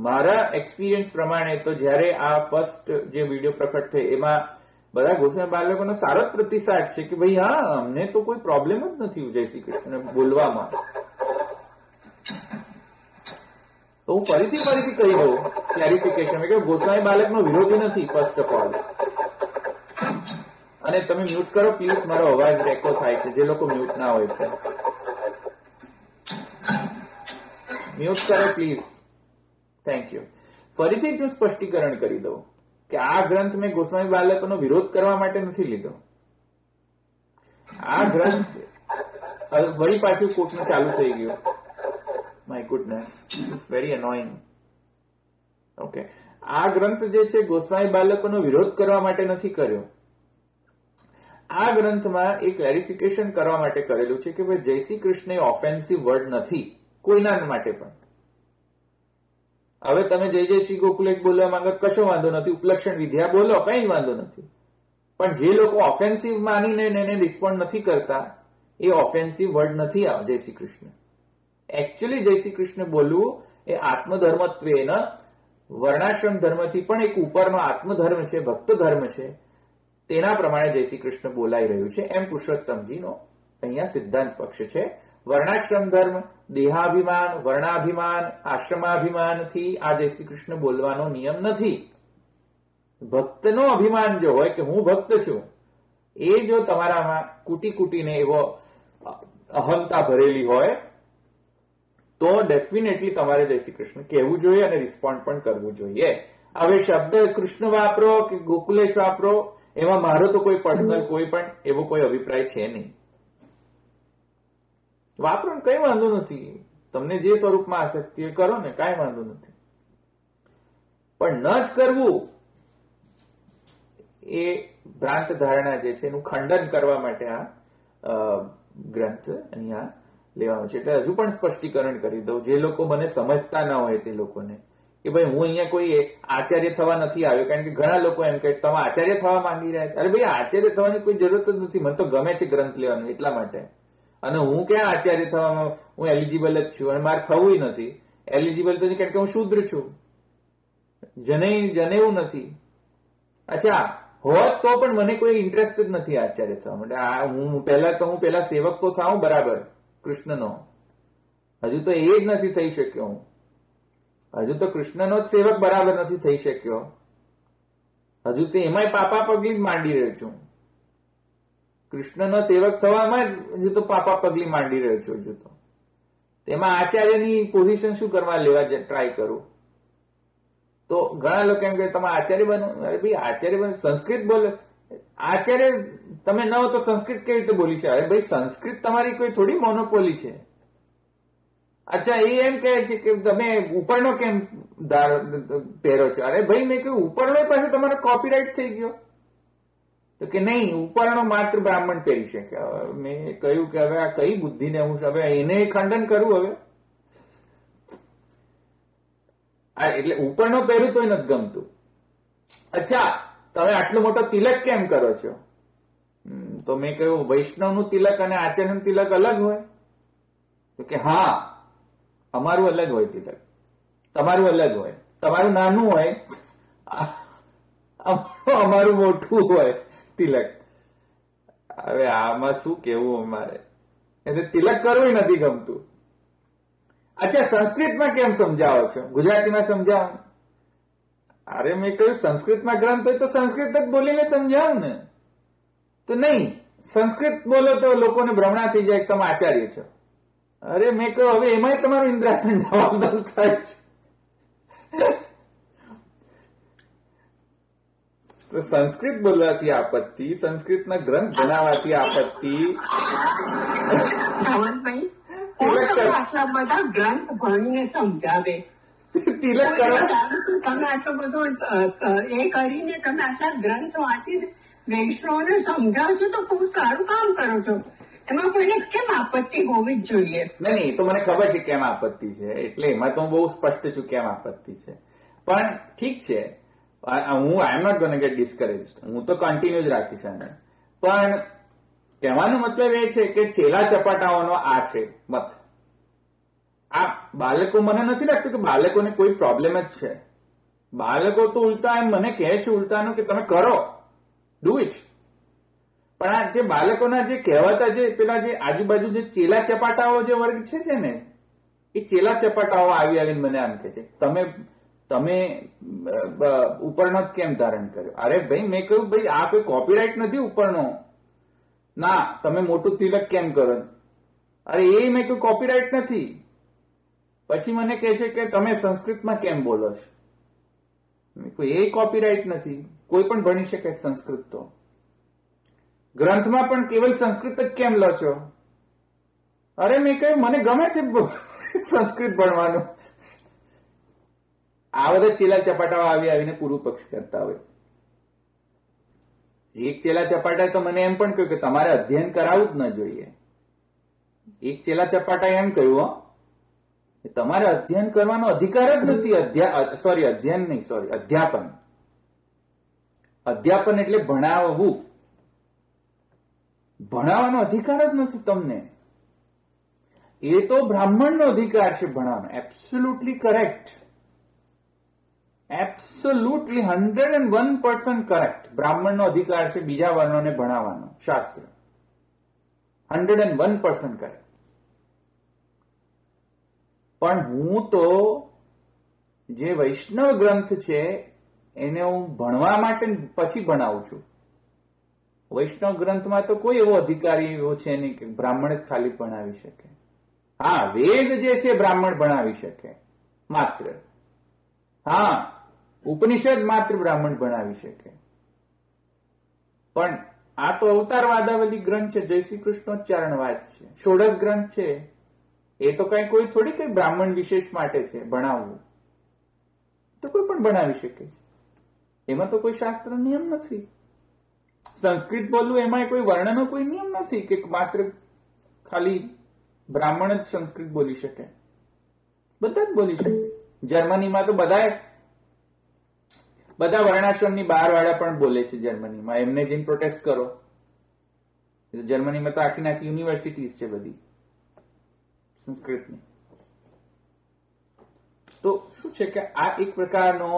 મારા એક્સપિરિયન્સ પ્રમાણે તો જયારે આ ફર્સ્ટ જે વિડીયો પ્રકટ થઈ એમાં બધા ગોસ્વામી બાળકોનો સારો જ પ્રતિસાદ છે કે ભાઈ હા, અમને તો કોઈ પ્રોબ્લેમ જ નથી જય શ્રી કૃષ્ણ બોલવામાં. તો હું ફરીથી કહી દઉં ક્લેરિફિકેશન કે ગોસ્વામી બાળકનો વિરોધી નથી ફર્સ્ટ ઓફ ઓલ. અને તમે મ્યુટ કરો પ્લીઝ, મારો અવાજ રેકો થાય છે. જે લોકો મ્યુટ ના હોય તો મ્યુટ કરો પ્લીઝ. Thank you. ફરીથી હું સ્પષ્ટીકરણ કરી દઉં કે આ ગ્રંથ મેં ગોસ્વામી બાળકોનો વિરોધ કરવા માટે નથી લીધો. આ ગ્રંથ વળી પાછું કોર્ટમાં ચાલુ થઈ ગયું. My goodness, this is very annoying. Okay, આ ગ્રંથ જે છે ગોસ્વામી બાળકોનો વિરોધ કરવા માટે નથી કર્યો. આ ગ્રંથમાં એક ક્લેરિફિકેશન કરવા માટે કરેલું છે કે ભાઈ જય શ્રી કૃષ્ણ એ ઓફેન્સિવ વર્ડ નથી કોઈના માટે પણ. હવે તમે જય જય શ્રી ગોકુલેશ બોલવા માંગો કશો વાંધો નથી, ઉપલક્ષણ વિદ્યા બોલો, કઈ વાંધો નથી. પણ જે લોકો ઓફેન્સિવ માનીને એને રિસ્પોન્ડ નથી કરતા એ ઓફેન્સિવ વર્ડ નથી આ જય શ્રી કૃષ્ણ. એકચ્યુઅલી જય શ્રી કૃષ્ણ બોલવું એ આત્મધર્મત્વેન વર્ણાશ્રમ ધર્મથી પણ એક ઉપરનો આત્મધર્મ છે, ભક્ત ધર્મ છે. તેના પ્રમાણે જય શ્રી કૃષ્ણ બોલાઈ રહ્યું છે એમ પુરુષોત્તમજીનો અહીંયા સિદ્ધાંત પક્ષ છે. વર્ણાશ્રમ ધર્મ, દેહાભિમાન, વર્ણાભિમાન, આશ્રમાભિમાનથી આ જય શ્રી કૃષ્ણ બોલવાનો નિયમ નથી. ભક્તનો અભિમાન જો હોય કે હું ભક્ત છું, એ જો તમારામાં કૂટી કૂટીને એવો અહંતા ભરેલી હોય તો ડેફિનેટલી તમારે જય શ્રી કૃષ્ણ કહેવું જોઈએ અને રિસ્પોન્ડ પણ કરવું જોઈએ. હવે શબ્દ કૃષ્ણ વાપરો કે ગોકુલેશ વાપરો, એમાં મારો તો કોઈ પર્સનલ કોઈ પણ એવો કોઈ અભિપ્રાય છે નહીં. વાપરો ને કઈ વાંધો નથી, તમને જે સ્વરૂપમાં આસક્તિ હોય કરો ને, કઈ વાંધો નથી. પણ ન જ કરવું એ ભ્રાંત ધારણા જે છે એનું ખંડન કરવા માટે આ ગ્રંથ અહીંયા લેવાનો છે. એટલે હજુ પણ સ્પષ્ટીકરણ કરી દઉં જે લોકો મને સમજતા ના હોય તે લોકોને કે ભાઈ હું અહીંયા કોઈ આચાર્ય થવા નથી આવ્યો. કારણ કે ઘણા લોકો એમ કહે તમે આચાર્ય થવા માંગી રહ્યા છો. અરે ભાઈ આચાર્ય થવાની કોઈ જરૂરત જ નથી, મને તો ગમે છે ગ્રંથ લેવાનું એટલા માટે. અને હું ક્યાં આચાર્ય થવામાં હું એલિજિબલ જ છું અને મારે થવું નથી. એલિજિબલ તો નહીં કારણ કે હું શુદ્ર છું, જનેવું નથી. અચ્છા હોત તો પણ મને કોઈ ઇન્ટરેસ્ટ જ નથી આચાર્ય થવા માટે. હું પહેલા સેવક તો થાઉં બરાબર કૃષ્ણનો, હજુ તો એ જ નથી થઈ શક્યો. હું હજુ તો કૃષ્ણનો જ સેવક બરાબર નથી થઈ શક્યો. હજુ તો એમાંય પાપા પગલી જ માંડી રહ્યો છું. કૃષ્ણનો સેવક થવામાં જ હજુ તો પાપા પગલી માંડી રહ્યો છું. હજુ તો તેમાં આચાર્યની પોઝિશન શું કરવા લેવા ટ્રાય કરું. તો ઘણા લોકો એમ કહે તમે આચાર્ય બનો. અરે ભાઈ આચાર્ય બનો, સંસ્કૃત બોલો. આચાર્ય તમે ન હો તો સંસ્કૃત કેવી રીતે બોલી છે? અરે ભાઈ સંસ્કૃત તમારી કોઈ થોડી મોનોપોલી છે. અચ્છા એ એમ કહે છે કે તમે ઉપરનો કેમ પહેરો છો? અરે ભાઈ મેં કહ્યું ઉપરનો પાસે તમારો કોપીરાઇટ થઈ ગયો. તો કે નહીં, ઉપરનો માત્ર બ્રાહ્મણ પહેરી શકે. મેં કહ્યું કે હવે આ કઈ બુદ્ધિને હું હવે એને ખંડન કરું. હવે એટલે ઉપરનો પહેરું તો નથી ગમતું. અચ્છા તમે આટલો મોટો તિલક કેમ કરો છો? તો મેં કહ્યું વૈષ્ણવનું તિલક અને આચાર્યનું તિલક અલગ હોય. તો કે હા અમારું અલગ હોય તિલક, તમારું અલગ હોય. તમારું નાનું હોય, અમારું મોટું હોય. તિલક. હવે આમાં શું કેવું અમારે, એટલે તિલક કરવું નથી ગમતું. અચ્છા, સંસ્કૃતમાં કેમ સમજાવો છો, ગુજરાતીમાં સમજાવો. અરે મેં કહ્યું સંસ્કૃતમાં ગ્રંથ હોય તો સંસ્કૃત જ બોલીને સમજાવું ને. તો નહીં, સંસ્કૃત બોલો તો લોકોને ભ્રમણા થઈ જાય, તમે આચાર્ય છો. અરે મેં કહ્યું હવે એમાંય તમારું ઇન્દ્રાસન જવાબદાર થાય છે. તો સંસ્કૃત બોલવાથી આપત્તિ, સંસ્કૃતના ગ્રંથ બનાવવાથી આપત્તિ. ધવલભાઈ, આટલા બધા ગ્રંથ ભણીને સમજાવે, તિલક કરવા તમે આટલો બધો એ કરીને તમે આટલા ગ્રંથ વાંચીને વૈષ્ણવને સમજાવશો તો બહુ સારું કામ કરો છો. એમાં કોઈને કેમ આપત્તિ હોવી જ જોઈએ? નહીં, તો મને ખબર છે કેમ આપત્તિ છે, એટલે એમાં તો હું બહુ સ્પષ્ટ છું કેમ આપત્તિ છે. પણ ઠીક છે, હું I am not gonna get discourage, હું તો કન્ટિન્યુ જ રાખીશ આને. પણ કહેવાનો મતલબ એ છે કે ચેલા ચપાટાઓનો આ છે મત. આ બાળકો, મને નથી લાગતું કે બાળકોને કોઈ પ્રોબ્લેમ જ છે. બાળકો તો ઉલટા એમ મને કહે છે ઉલટાનું કે તમે કરો, ડુ ઇટ. પણ આ જે બાળકોના જે કહેવાતા જે પેલા જે આજુબાજુ જે ચેલા ચપાટાઓ જે વર્ગ છે ને, એ ચેલા ચપાટાઓ આવીને મને આમ કહે છે તમે ઉપરનો જ કેમ ધારણ કર્યો. અરે ભાઈ, મેં કહ્યું ભાઈ આ કોઈ કોપીરાઇટ નથી ઉપરનો. ના, તમે મોટું તિલક કેમ કરો? અરે એ મેં કહ્યું કોપીરાઇટ નથી. પછી મને કહે છે કે તમે સંસ્કૃતમાં કેમ બોલો છો? મેં કહ્યું એ કોપીરાઇટ નથી, કોઈ પણ ભણી શકે સંસ્કૃત. તો ગ્રંથમાં પણ કેવલ સંસ્કૃત જ કેમ લો છો? અરે મેં કહ્યું મને ગમે છે સંસ્કૃત ભણવાનું. આ બધા ચેલા ચપાટાઓ આવીને પૂર્વ પક્ષ કરતા હોય. એક ચેલા ચપાટા તો મને એમ પણ કહ્યું કે તમારે અધ્યયન કરાવવું જ ન જોઈએ. એક ચેલા ચપાટા એમ કહ્યું તમારે અધ્યયન કરવાનો અધિકાર જ નથી. અધ્યાપન. અધ્યાપન એટલે ભણાવવું. ભણાવવાનો અધિકાર જ નથી તમને. એ તો બ્રાહ્મણનો અધિકાર છે ભણાવવાનો. Absolutely correct. Absolutely 101% correct. બ્રાહ્મણનો અધિકાર છે બીજા વર્ણોને ભણાવવાનો. શાસ્ત્ર 101% કરેક્ટ. પણ હું તો જે વૈષ્ણવ ગ્રંથ છે એને હું ભણવા માટે પછી ભણાવું છું. વૈષ્ણવ ગ્રંથમાં તો કોઈ એવો અધિકારી એવો છે નહીં કે બ્રાહ્મણ જ ખાલી ભણાવી શકે. હા, વેદ જે છે બ્રાહ્મણ ભણાવી શકે માત્ર. હા, ઉપનિષદ માત્ર બ્રાહ્મણ ભણાવી શકે. પણ આ તો અવતારવાદાવલી ગ્રંથ છે, જય શ્રી કૃષ્ણોચ્ચારણવાદ છે, ષોડશ ગ્રંથ છે. એ તો કોઈ થોડી કઈ બ્રાહ્મણ વિશેષ માટે છે ભણાવવું. તો કોઈ પણ ભણાવી શકે છે. એમાં તો કોઈ શાસ્ત્ર નિયમ નથી. સંસ્કૃત બોલવું એમાં કોઈ વર્ણનો કોઈ નિયમ નથી કે માત્ર ખાલી બ્રાહ્મણ જ સંસ્કૃત બોલી શકે. બધા જ બોલી શકે. જર્મનીમાં તો બધા વર્ણાશ્રમની બહાર વાળા પણ બોલે છે જર્મનીમાં. એમને જઈને પ્રોટેસ્ટ કરો. જર્મનીમાં તો આખી યુનિવર્સિટીઝ છે બધી સંસ્કૃતની. તો શું છે કે આ એક પ્રકારનો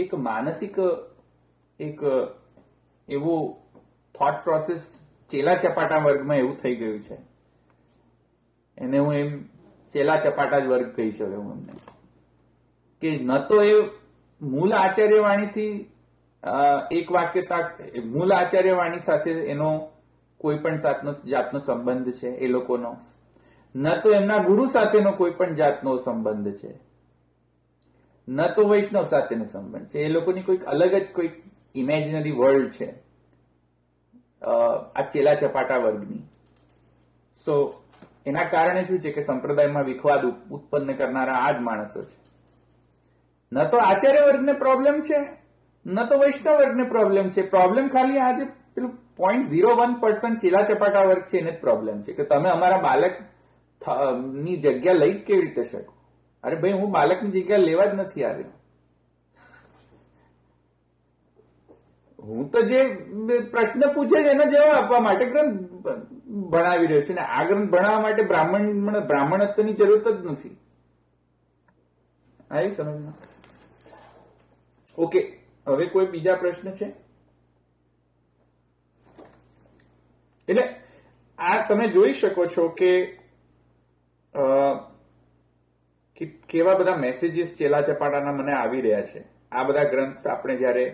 એક માનસિક એક એવું થોટ પ્રોસેસ ચેલા ચપાટા વર્ગમાં એવું થઈ ગયું છે. એને હું એમ ચેલા ચપાટા જ વર્ગ કહી શકું હું એમને. કે ન તો એ મૂળ આચાર્યવાણીથી એક વાક્યતા, મૂળ આચાર્યવાણી સાથે એનો કોઈ પણ જાતનો સંબંધ છે એ લોકોનો, ન તો એમના ગુરુ સાથેનો કોઈ પણ જાતનો સંબંધ છે, ન તો વૈષ્ણવ સાથેનો સંબંધ છે. એ લોકોની કોઈક અલગ જ કોઈક ઇમેજિનરી વર્લ્ડ છે આ ચેલા ચપાટા વર્ગની. સો એના કારણે શું છે કે સંપ્રદાયમાં વિખવાદ ઉત્પન્ન કરનારા આ જ માણસો છે. ન તો આચાર્ય વર્ગને પ્રોબ્લેમ છે, ન તો વૈષ્ણવ વર્ગને પ્રોબ્લેમ છે. પ્રોબ્લેમ ખાલી આજે પેલું 0.01% ચેલા ચપાટા વર્ગ છે એને જ પ્રોબ્લેમ છે કે તમે અમારા બાળક ની જગ્યા લઈ જ કેવી રીતે શકો. અરે ભાઈ, હું બાળકની જગ્યા લેવા જ નથી આવ્યો. હું તો જે પ્રશ્ન પૂછે છે એનો જવાબ આપવા માટે ગ્રંથ ભણાવી રહ્યો છું ને આ ગ્રંથ ભણાવવા માટે બ્રાહ્મણત્વની જરૂરત જ નથી. આવી સમજમાં? ઓકે, હવે કોઈ બીજા પ્રશ્ન છે? એટલે આ તમે જોઈ શકો છો કે કેવા બધા મેસેજીસ ચેલા ચપાટાના મને આવી રહ્યા છે. આ બધા ગ્રંથ આપણે જયારે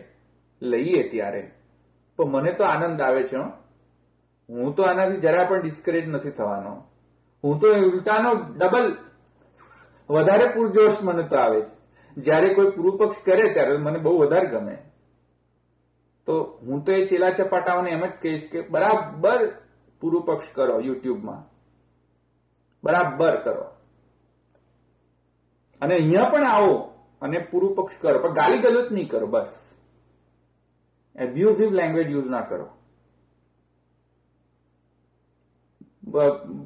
લઈએ ત્યારે તો મને તો આનંદ આવે છે. હું તો આનાથી જરા પણ ડિસ્કરેજ નથી થવાનો. હું તો ઉલટાનો ડબલ વધારે પૂરજોશ મને તો આવે છે. જયારે કોઈ પૂર્વ પક્ષ કરે ત્યારે મને બહુ વધારે ગમે. તો હું તો એ ચેલા ચપાટાઓને એમ જ કહીશ કે બરાબર પૂર્વ પક્ષ કરો યુટ્યુબમાં, બરાબર કરો અને અહીંયા પણ આવો અને પૂર્વ પક્ષ કરો, પણ ગાલી ગલોચ નહીં કરો. બસ એબ્યુઝિવ લેંગ્વેજ યુઝ ના કરો.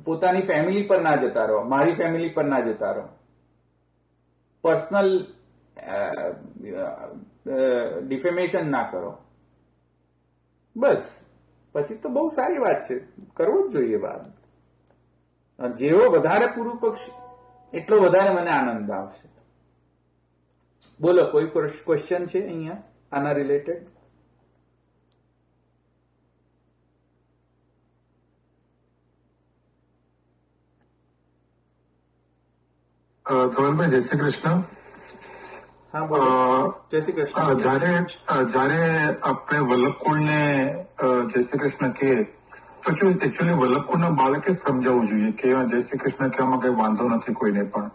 પોતાની ફેમિલી પર ના જતા રહો, મારી ફેમિલી પર ના જતા રહો, પર્સનલ ડિફેમેશન ના કરો. બસ પછી તો બહુ સારી વાત છે, કરવું જ જોઈએ વાત. જેવો વધારે પૂર્વ પક્ષ એટલો વધારે મને આનંદ આવશે. બોલો, કોઈ ક્વેશ્ચન છે અહીંયા આના રિલેટેડ? ધવલભાઈ, જય શ્રી કૃષ્ણ. હા બોલો. જય શ્રી કૃષ્ણ. જયારે આપણે વલ્લભકુળને જય શ્રી કૃષ્ણ કહીએ તો એકચ્યુઅલી વલ્લભકુળના બાળકે સમજાવવું જોઈએ કે જય શ્રી કૃષ્ણ કહેવામાં કઈ વાંધો નથી કોઈને પણ.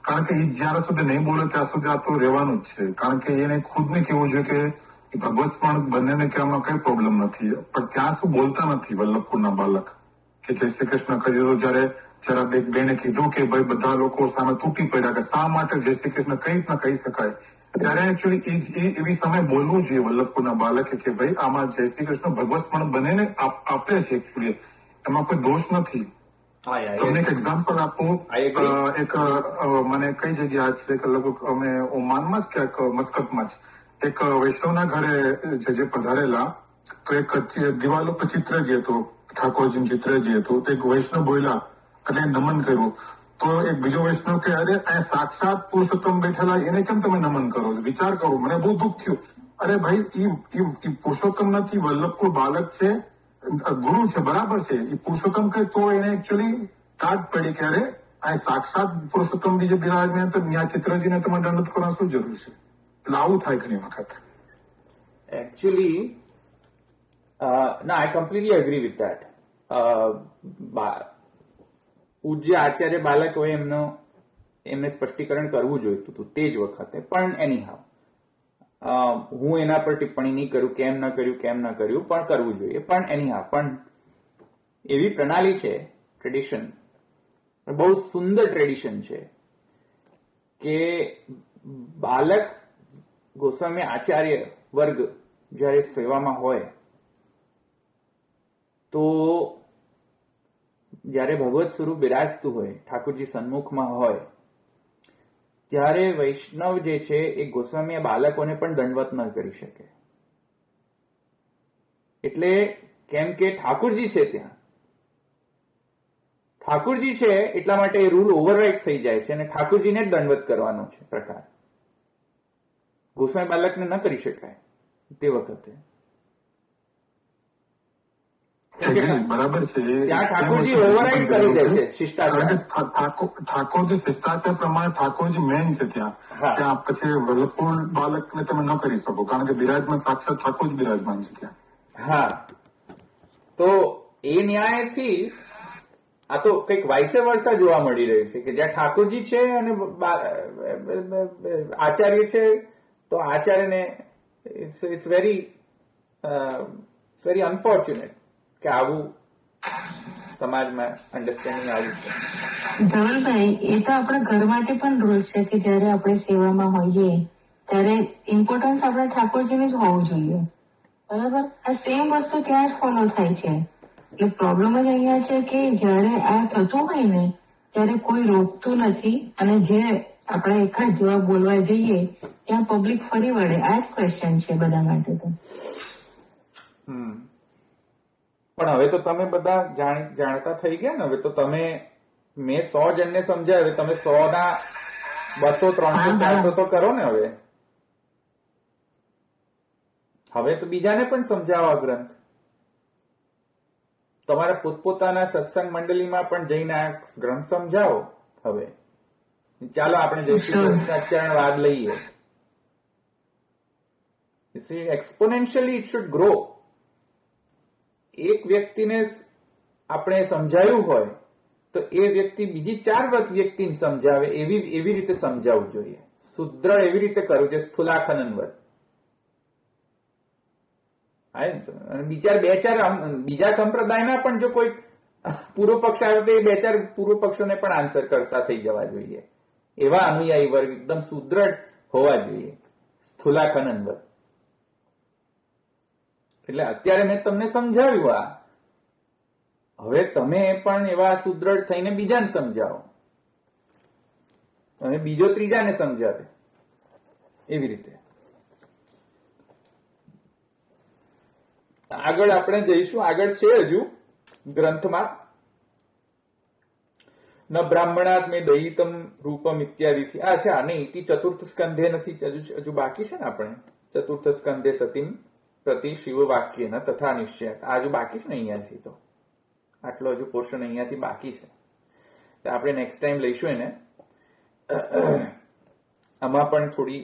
કારણ કે એ જ્યાં સુધી નહીં બોલે ત્યાં સુધી આ તો રહેવાનું જ છે. કારણ કે એને ખુદને કહેવું જોઈએ કે ભગવત પણ બંનેને કહેવામાં કઈ પ્રોબ્લેમ નથી, પણ ત્યાં શું બોલતા નથી વલ્લભકુળના બાળક કે જય શ્રી કૃષ્ણ કહી દીધું. જયારે એક બેને કીધું કે ભાઈ બધા લોકો સામે તૂટી પડ્યા કે શા માટે જય શ્રી કૃષ્ણ કઈ રીતના કહી શકાય, ત્યારે એકચ્યુઅલી એવી સમય બોલવું જોઈએ વલ્લભકુળના બાળકે કે ભાઈ આમાં જય શ્રી કૃષ્ણ ભગવત પણ બંનેને આપે છે. એકચ્યુઅલી એમાં કોઈ દોષ નથી. તમને એક એક્ઝામ્પલ આપું. એક મને કઈ જગ્યા છે કે લગભગ અમે ઓમાનમાં જ ક્યાંક મસ્કતમાં જ એક વૈષ્ણવના ઘરે જે પધારેલા તો એક દિવાલો પર ચિત્ર જે હતું, ઠાકોરજીનું ચિત્ર જે હતું, તો એક વૈષ્ણવ બોલ્યા એટલે નમન કર્યું. તો એક બીજો વૈષ્ણવ કે અરે આ સાક્ષાત પુરુષોત્તમ બેઠેલા એને કેમ તમે નમન કરો? વિચાર કરો. મને બહુ દુઃખ થયું. અરે ભાઈ, ઈ પુરુષોત્તમ નથી, વલ્લભકુળ બાલક છે, ગુરુ છે, બરાબર છે. એ પુરુષોત્તમ કહે તો એને એકચ્યુઅલી કાટ પડી કે અરે આ સાક્ષાત પુરુષોત્તમ બીજે બિરાજમાન તો ત્યાં ચિત્રજીને તમે દંડ કરવાની શું જરૂર છે? એટલે આવું થાય ઘણી વખત. એકચ્યુઅલી ના, આઈ કમ્પ્લીટલી અગ્રી વિથ ધેટ. પૂજ્ય આચાર્ય બાલક હોય એમને સ્પષ્ટીકરણ કરવું જોઈતું હતું તે જ વખતે. પણ એની હું એના પર ટિપ્પણી નહીં કરું કેમ ન કર્યું, પણ કરવું જોઈએ. પણ એની પણ એવી પ્રણાલી છે, ટ્રેડિશન, બહુ સુંદર ટ્રેડિશન છે કે બાલક ગોસ્વામી આચાર્ય વર્ગ જયારે સેવામાં હોય તો જ્યારે ભગવત સ્વરૂપ બિરાજતું હોય, ઠાકોરજી સન્મુખમાં હોય, ત્યારે વૈષ્ણવ જે છે એ ગોસ્વામી બાલકોને પણ દંડવત ન કરી શકે. એટલે કેમ કે ઠાકોરજી છે, ત્યાં ઠાકોરજી છે એટલા માટે એ રૂલ ઓવરરાઇડ થઈ જાય છે અને ઠાકોરજીને જ દંડવત કરવાનો છે પ્રકાર. ગોસ્વામી બાલકને ન કરી શકાય તે વખતે. બરાબર છે. ત્યાં ઠાકોરજી ઓવરરાઇડ કરી દે છે શિષ્ટાચાર. ઠાકોરજી શિષ્ટાચાર પ્રમાણે ઠાકોરજી મેન છે ત્યાં. ત્યાં પછી વલ્લભકુળ બાલકને તમે ન કરી શકો કારણ કે બિરાજમાન સાક્ષાત ઠાકોર જ બિરાજમાન છે ત્યાં. હા, તો એ ન્યાયથી આ તો કંઈક વાઇસે વર્ષા જોવા મળી રહ્યું છે કે જ્યાં ઠાકોરજી છે અને આચાર્ય છે તો આચાર્યને ઇટ્સ વેરી અનફોર્ચ્યુનેટ કે આવું સમાજમાં અન્ડરસ્ટેન્ડિંગ આવ્યું છે. ધવલભાઈ, એ તો આપણા ઘર માટે પણ રૂલ્સ છે કે જયારે આપણે સેવામાં હોઈએ ત્યારે ઇમ્પોર્ટન્સ આપણે ઠાકોરજીને જ હોવું જોઈએ, બરાબર? આ સેમ વસ્તુ ત્યાં જ ફોલો થાય છે. એટલે પ્રોબ્લેમ જ અહીંયા છે કે જયારે આ થતું હોય ને ત્યારે કોઈ રોકતું નથી અને જે આપણે એકાદ જવાબ બોલવા જઈએ ત્યાં પબ્લિક ફરી વળે. આ જ ક્વેશ્ચન છે બધા માટે તો. પણ હવે તો તમે બધા જાણતા થઈ ગયા ને. હવે તો મેં 100 જણને સમજાય, હવે તમે 100 ના 200, 300, 400 તો કરો ને. હવે તો બીજાને પણ સમજાવો આ ગ્રંથ. તમારા પોતપોતાના સત્સંગ મંડળીમાં પણ જઈને આ ગ્રંથ સમજાવો. હવે ચાલો આપણે જય શ્રી કૃષ્ણ ચરણ વાદ લઈએ. એક્સપોનેન્શિયલી ઇટ શુડ ગ્રો. એક વ્યક્તિને આપણે સમજાયું હોય તો એ વ્યક્તિ બીજી 4 વ્યક્તિને સમજાવે એવી રીતે સમજાવવું જોઈએ. સુદ્રઢ એવી રીતે કરવું છે સ્થુલાખનનવત. અને બીજા સંપ્રદાયના પણ જો કોઈ પૂર્વ પક્ષ આવે તો એ 2-4 પૂર્વ પક્ષોને પણ આન્સર કરતા થઈ જવા જોઈએ. એવા અનુયાયી વર્ગ એકદમ સુદ્રઢ હોવા જોઈએ. સ્થુલાખનનવત. એટલે અત્યારે મેં તમને સમજાવ્યું આ. હવે તમે પણ એવા સુદ્રઢ થઈને બીજાને સમજાવો અને બીજો ત્રીજાને સમજાવે એવી રીતે. આગળ આપણે જઈશું. આગળ છે હજુ ગ્રંથમાં ન બ્રાહ્મણાત મેં દયિતમ રૂપમ ઇત્યાદિથી. છે આને ઇતિ ચતુર્થ સ્કંધે નથી, હજુ બાકી છે ને આપણે ચતુર્થ સ્કંધે સતીમ પ્રતિ શિવ વાક્ય તથા નિશ્ચય. આ હજુ બાકી છે ને અહીંયાથી. તો આટલો હજુ પોર્શન અહીંયાથી બાકી છે. આપણે નેક્સ્ટ ટાઈમ લઈશું એને. આમાં પણ થોડી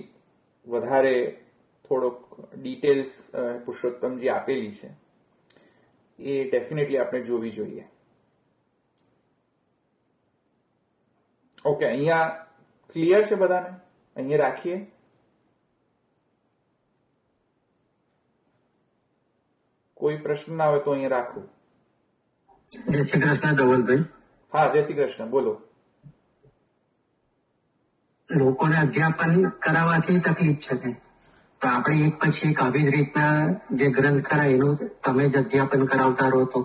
વધારે થોડોક ડિટેલ્સ પુરુષોત્તમજી આપેલી છે એ ડેફિનેટલી આપણે જોવી જોઈએ. ઓકે, અહીંયા ક્લિયર છે બધાને? અહીંયા રાખીએ. કોઈ પ્રશ્ન ના હોય તો અહીંયા રાખું. જય શ્રી કૃષ્ણ ધવલભાઈ. હા, જય શ્રી કૃષ્ણ. બોલો. લોકોને અધ્યાપન કરાવવાથી તકલીફ છે ને, તો આપણે એક પછી એક આવી જ રીતના જે ગ્રંથ ખરા એનું તમે જ અધ્યાપન કરાવતા રહો તો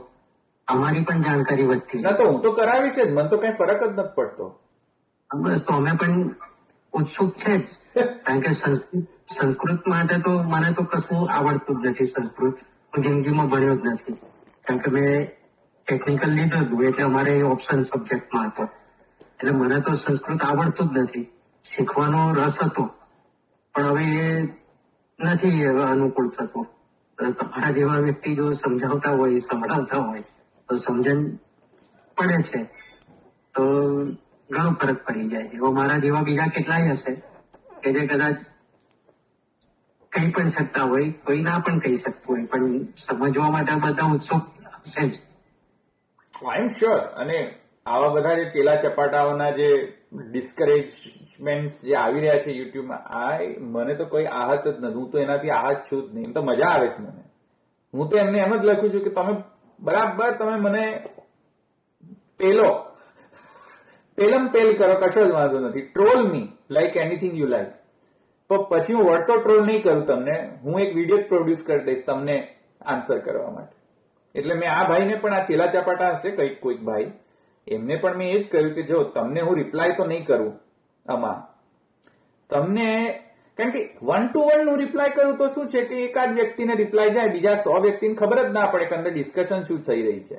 અમારી પણ જાણકારી વધતી. ના તો હું તો કરાવીશ જ, મને તો કઈ ફરક જ નથી પડતો. બસ, તો અમે પણ ઉત્સુક છે જ. કારણ કે સંસ્કૃત માટે તો મને તો કશું આવડતું જ નથી. સંસ્કૃત હું જિંદગીમાં ભણ્યો જ નથી. કારણ કે મેં ટેકનિકલ લીધું હતું એટલે અમારે ઓપ્શન સબ્જેક્ટમાં હતો. એટલે મને તો સંસ્કૃત આવડતું જ નથી. શીખવાનો રસ હતો પણ હવે એ નથી અનુકૂળ થતું. તમારા જેવા વ્યક્તિ જો સમજાવતા હોય, સંભળાવતા હોય તો સમજણ પડે છે, તો ઘણો ફરક પડી જાય. એવો મારા જેવા બીજા કેટલાય હશે કે જે કદાચ કહી પણ શકતા હોય, કોઈ ના પણ કહી શકતું હોય, પણ સમજવા માટે બધા ઉત્સુક હશે જ. આઈ એમ શ્યોર. અને આવા બધા જે ચેલા ચપાટાઓના જે ડિસ્કરેજમેન્ટ જે આવી રહ્યા છે યુટ્યુબમાં, મને તો કોઈ આહત જ નથી. હું તો એનાથી આહત છું જ નહીં. એમ તો મજા આવે છે મને. હું તો એમને એમ જ લખું છું કે તમે બરાબર તમે મને પેલમ પેલ કરો, કશો જ વાંધો નથી. Troll me like anything you like. તો પછી હું વળતો ટ્રોલ નહીં કરું તમને. હું એક વિડીયો પ્રોડ્યુસ કરી દઈશ તમને આન્સર કરવા માટે. એટલે મેં આ ભાઈને પણ, આ ચેલા ચપાટા હશે કોઈક ભાઈ, એમને પણ મેં એ જ કહ્યું કે જો તમને હું રિપ્લાય તો નહીં કરું આમાં તમને, કારણ કે 1 to 1 નું રિપ્લાય કરું તો શું છે કે એકાદ વ્યક્તિને રિપ્લાય જાય, બીજા 100 વ્યક્તિને ખબર જ ના પડે કે અંદર ડિસ્કશન શું થઈ રહી છે.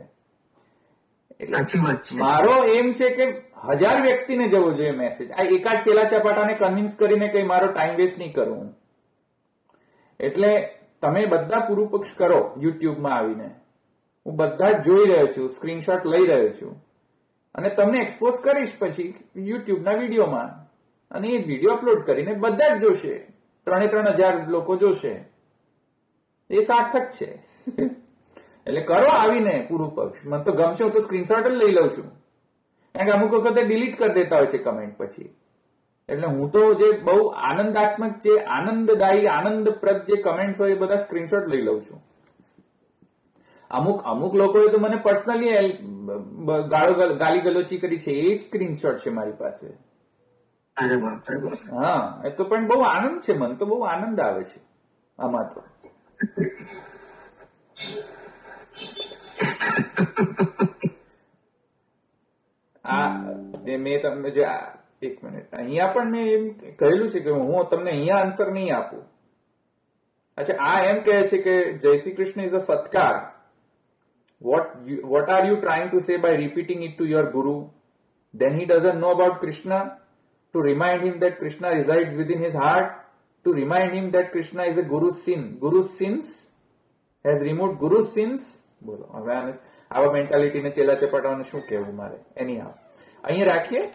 સાચી વાત છે. મારો એમ છે કે 1000 વ્યક્તિને જવો જોઈએ મેસેજ. આ એકાદ ચેલા ચપાટાને કન્વિન્સ કરીને કઈ મારો ટાઈમ વેસ્ટ નહીં કરું. એટલે તમે બધા પૂર્વ પક્ષ કરો યુટ્યુબમાં આવીને. હું બધા જ જોઈ રહ્યો છું, સ્ક્રીનશોટ લઈ રહ્યો છું અને તમને એક્સપોઝ કરીશ પછી યુટ્યુબના વિડીયોમાં. અને એ વિડીયો અપલોડ કરીને બધા જ જોશે. 3,000 લોકો જોશે. એ સાર્થક છે. એટલે કરો આવીને પૂર્વ પક્ષ. મને તો ગમશે, હું તો સ્ક્રીનશોટ જ લઈ લઉં છું. કારણ કે અમુક વખતે ડિલીટ કરી દેતા હોય છે કમેન્ટ પછી. એટલે હું તો જે બહુ આનંદાત્મક, જે આનંદદાયી, આનંદપ્રદ જે કમેન્ટ હોય એ બધા સ્ક્રીનશોટ લઈ લઉં છું. અમુક લોકોએ તો મને પર્સનલી ગાલી ગલોચી કરી છે, એ સ્ક્રીનશોટ છે મારી પાસે. હા, એ તો પણ બહુ આનંદ છે. મને તો બહુ આનંદ આવે છે આમાં તો. મેં તમને જે 1 મિનિટ અહીંયા પણ મેં એમ કહેલું છે કે હું તમને અહીંયા આન્સર નહીં આપું. અચ્છા, આ એમ કહે છે કે જય શ્રી કૃષ્ણ ઇઝ અ સત્કાર. What are you trying to say by repeating it to your guru? Then he doesn't know about Krishna? To remind him that Krishna resides within his heart? To remind him that Krishna is a guru's sin? Guru's sins? Has removed guru's sins? બોલો હવે આવા મેન્ટાલિટીને ચેલા ચપાટાઓને શું કહેવું મારે? એની અહીંયા રાખીએ.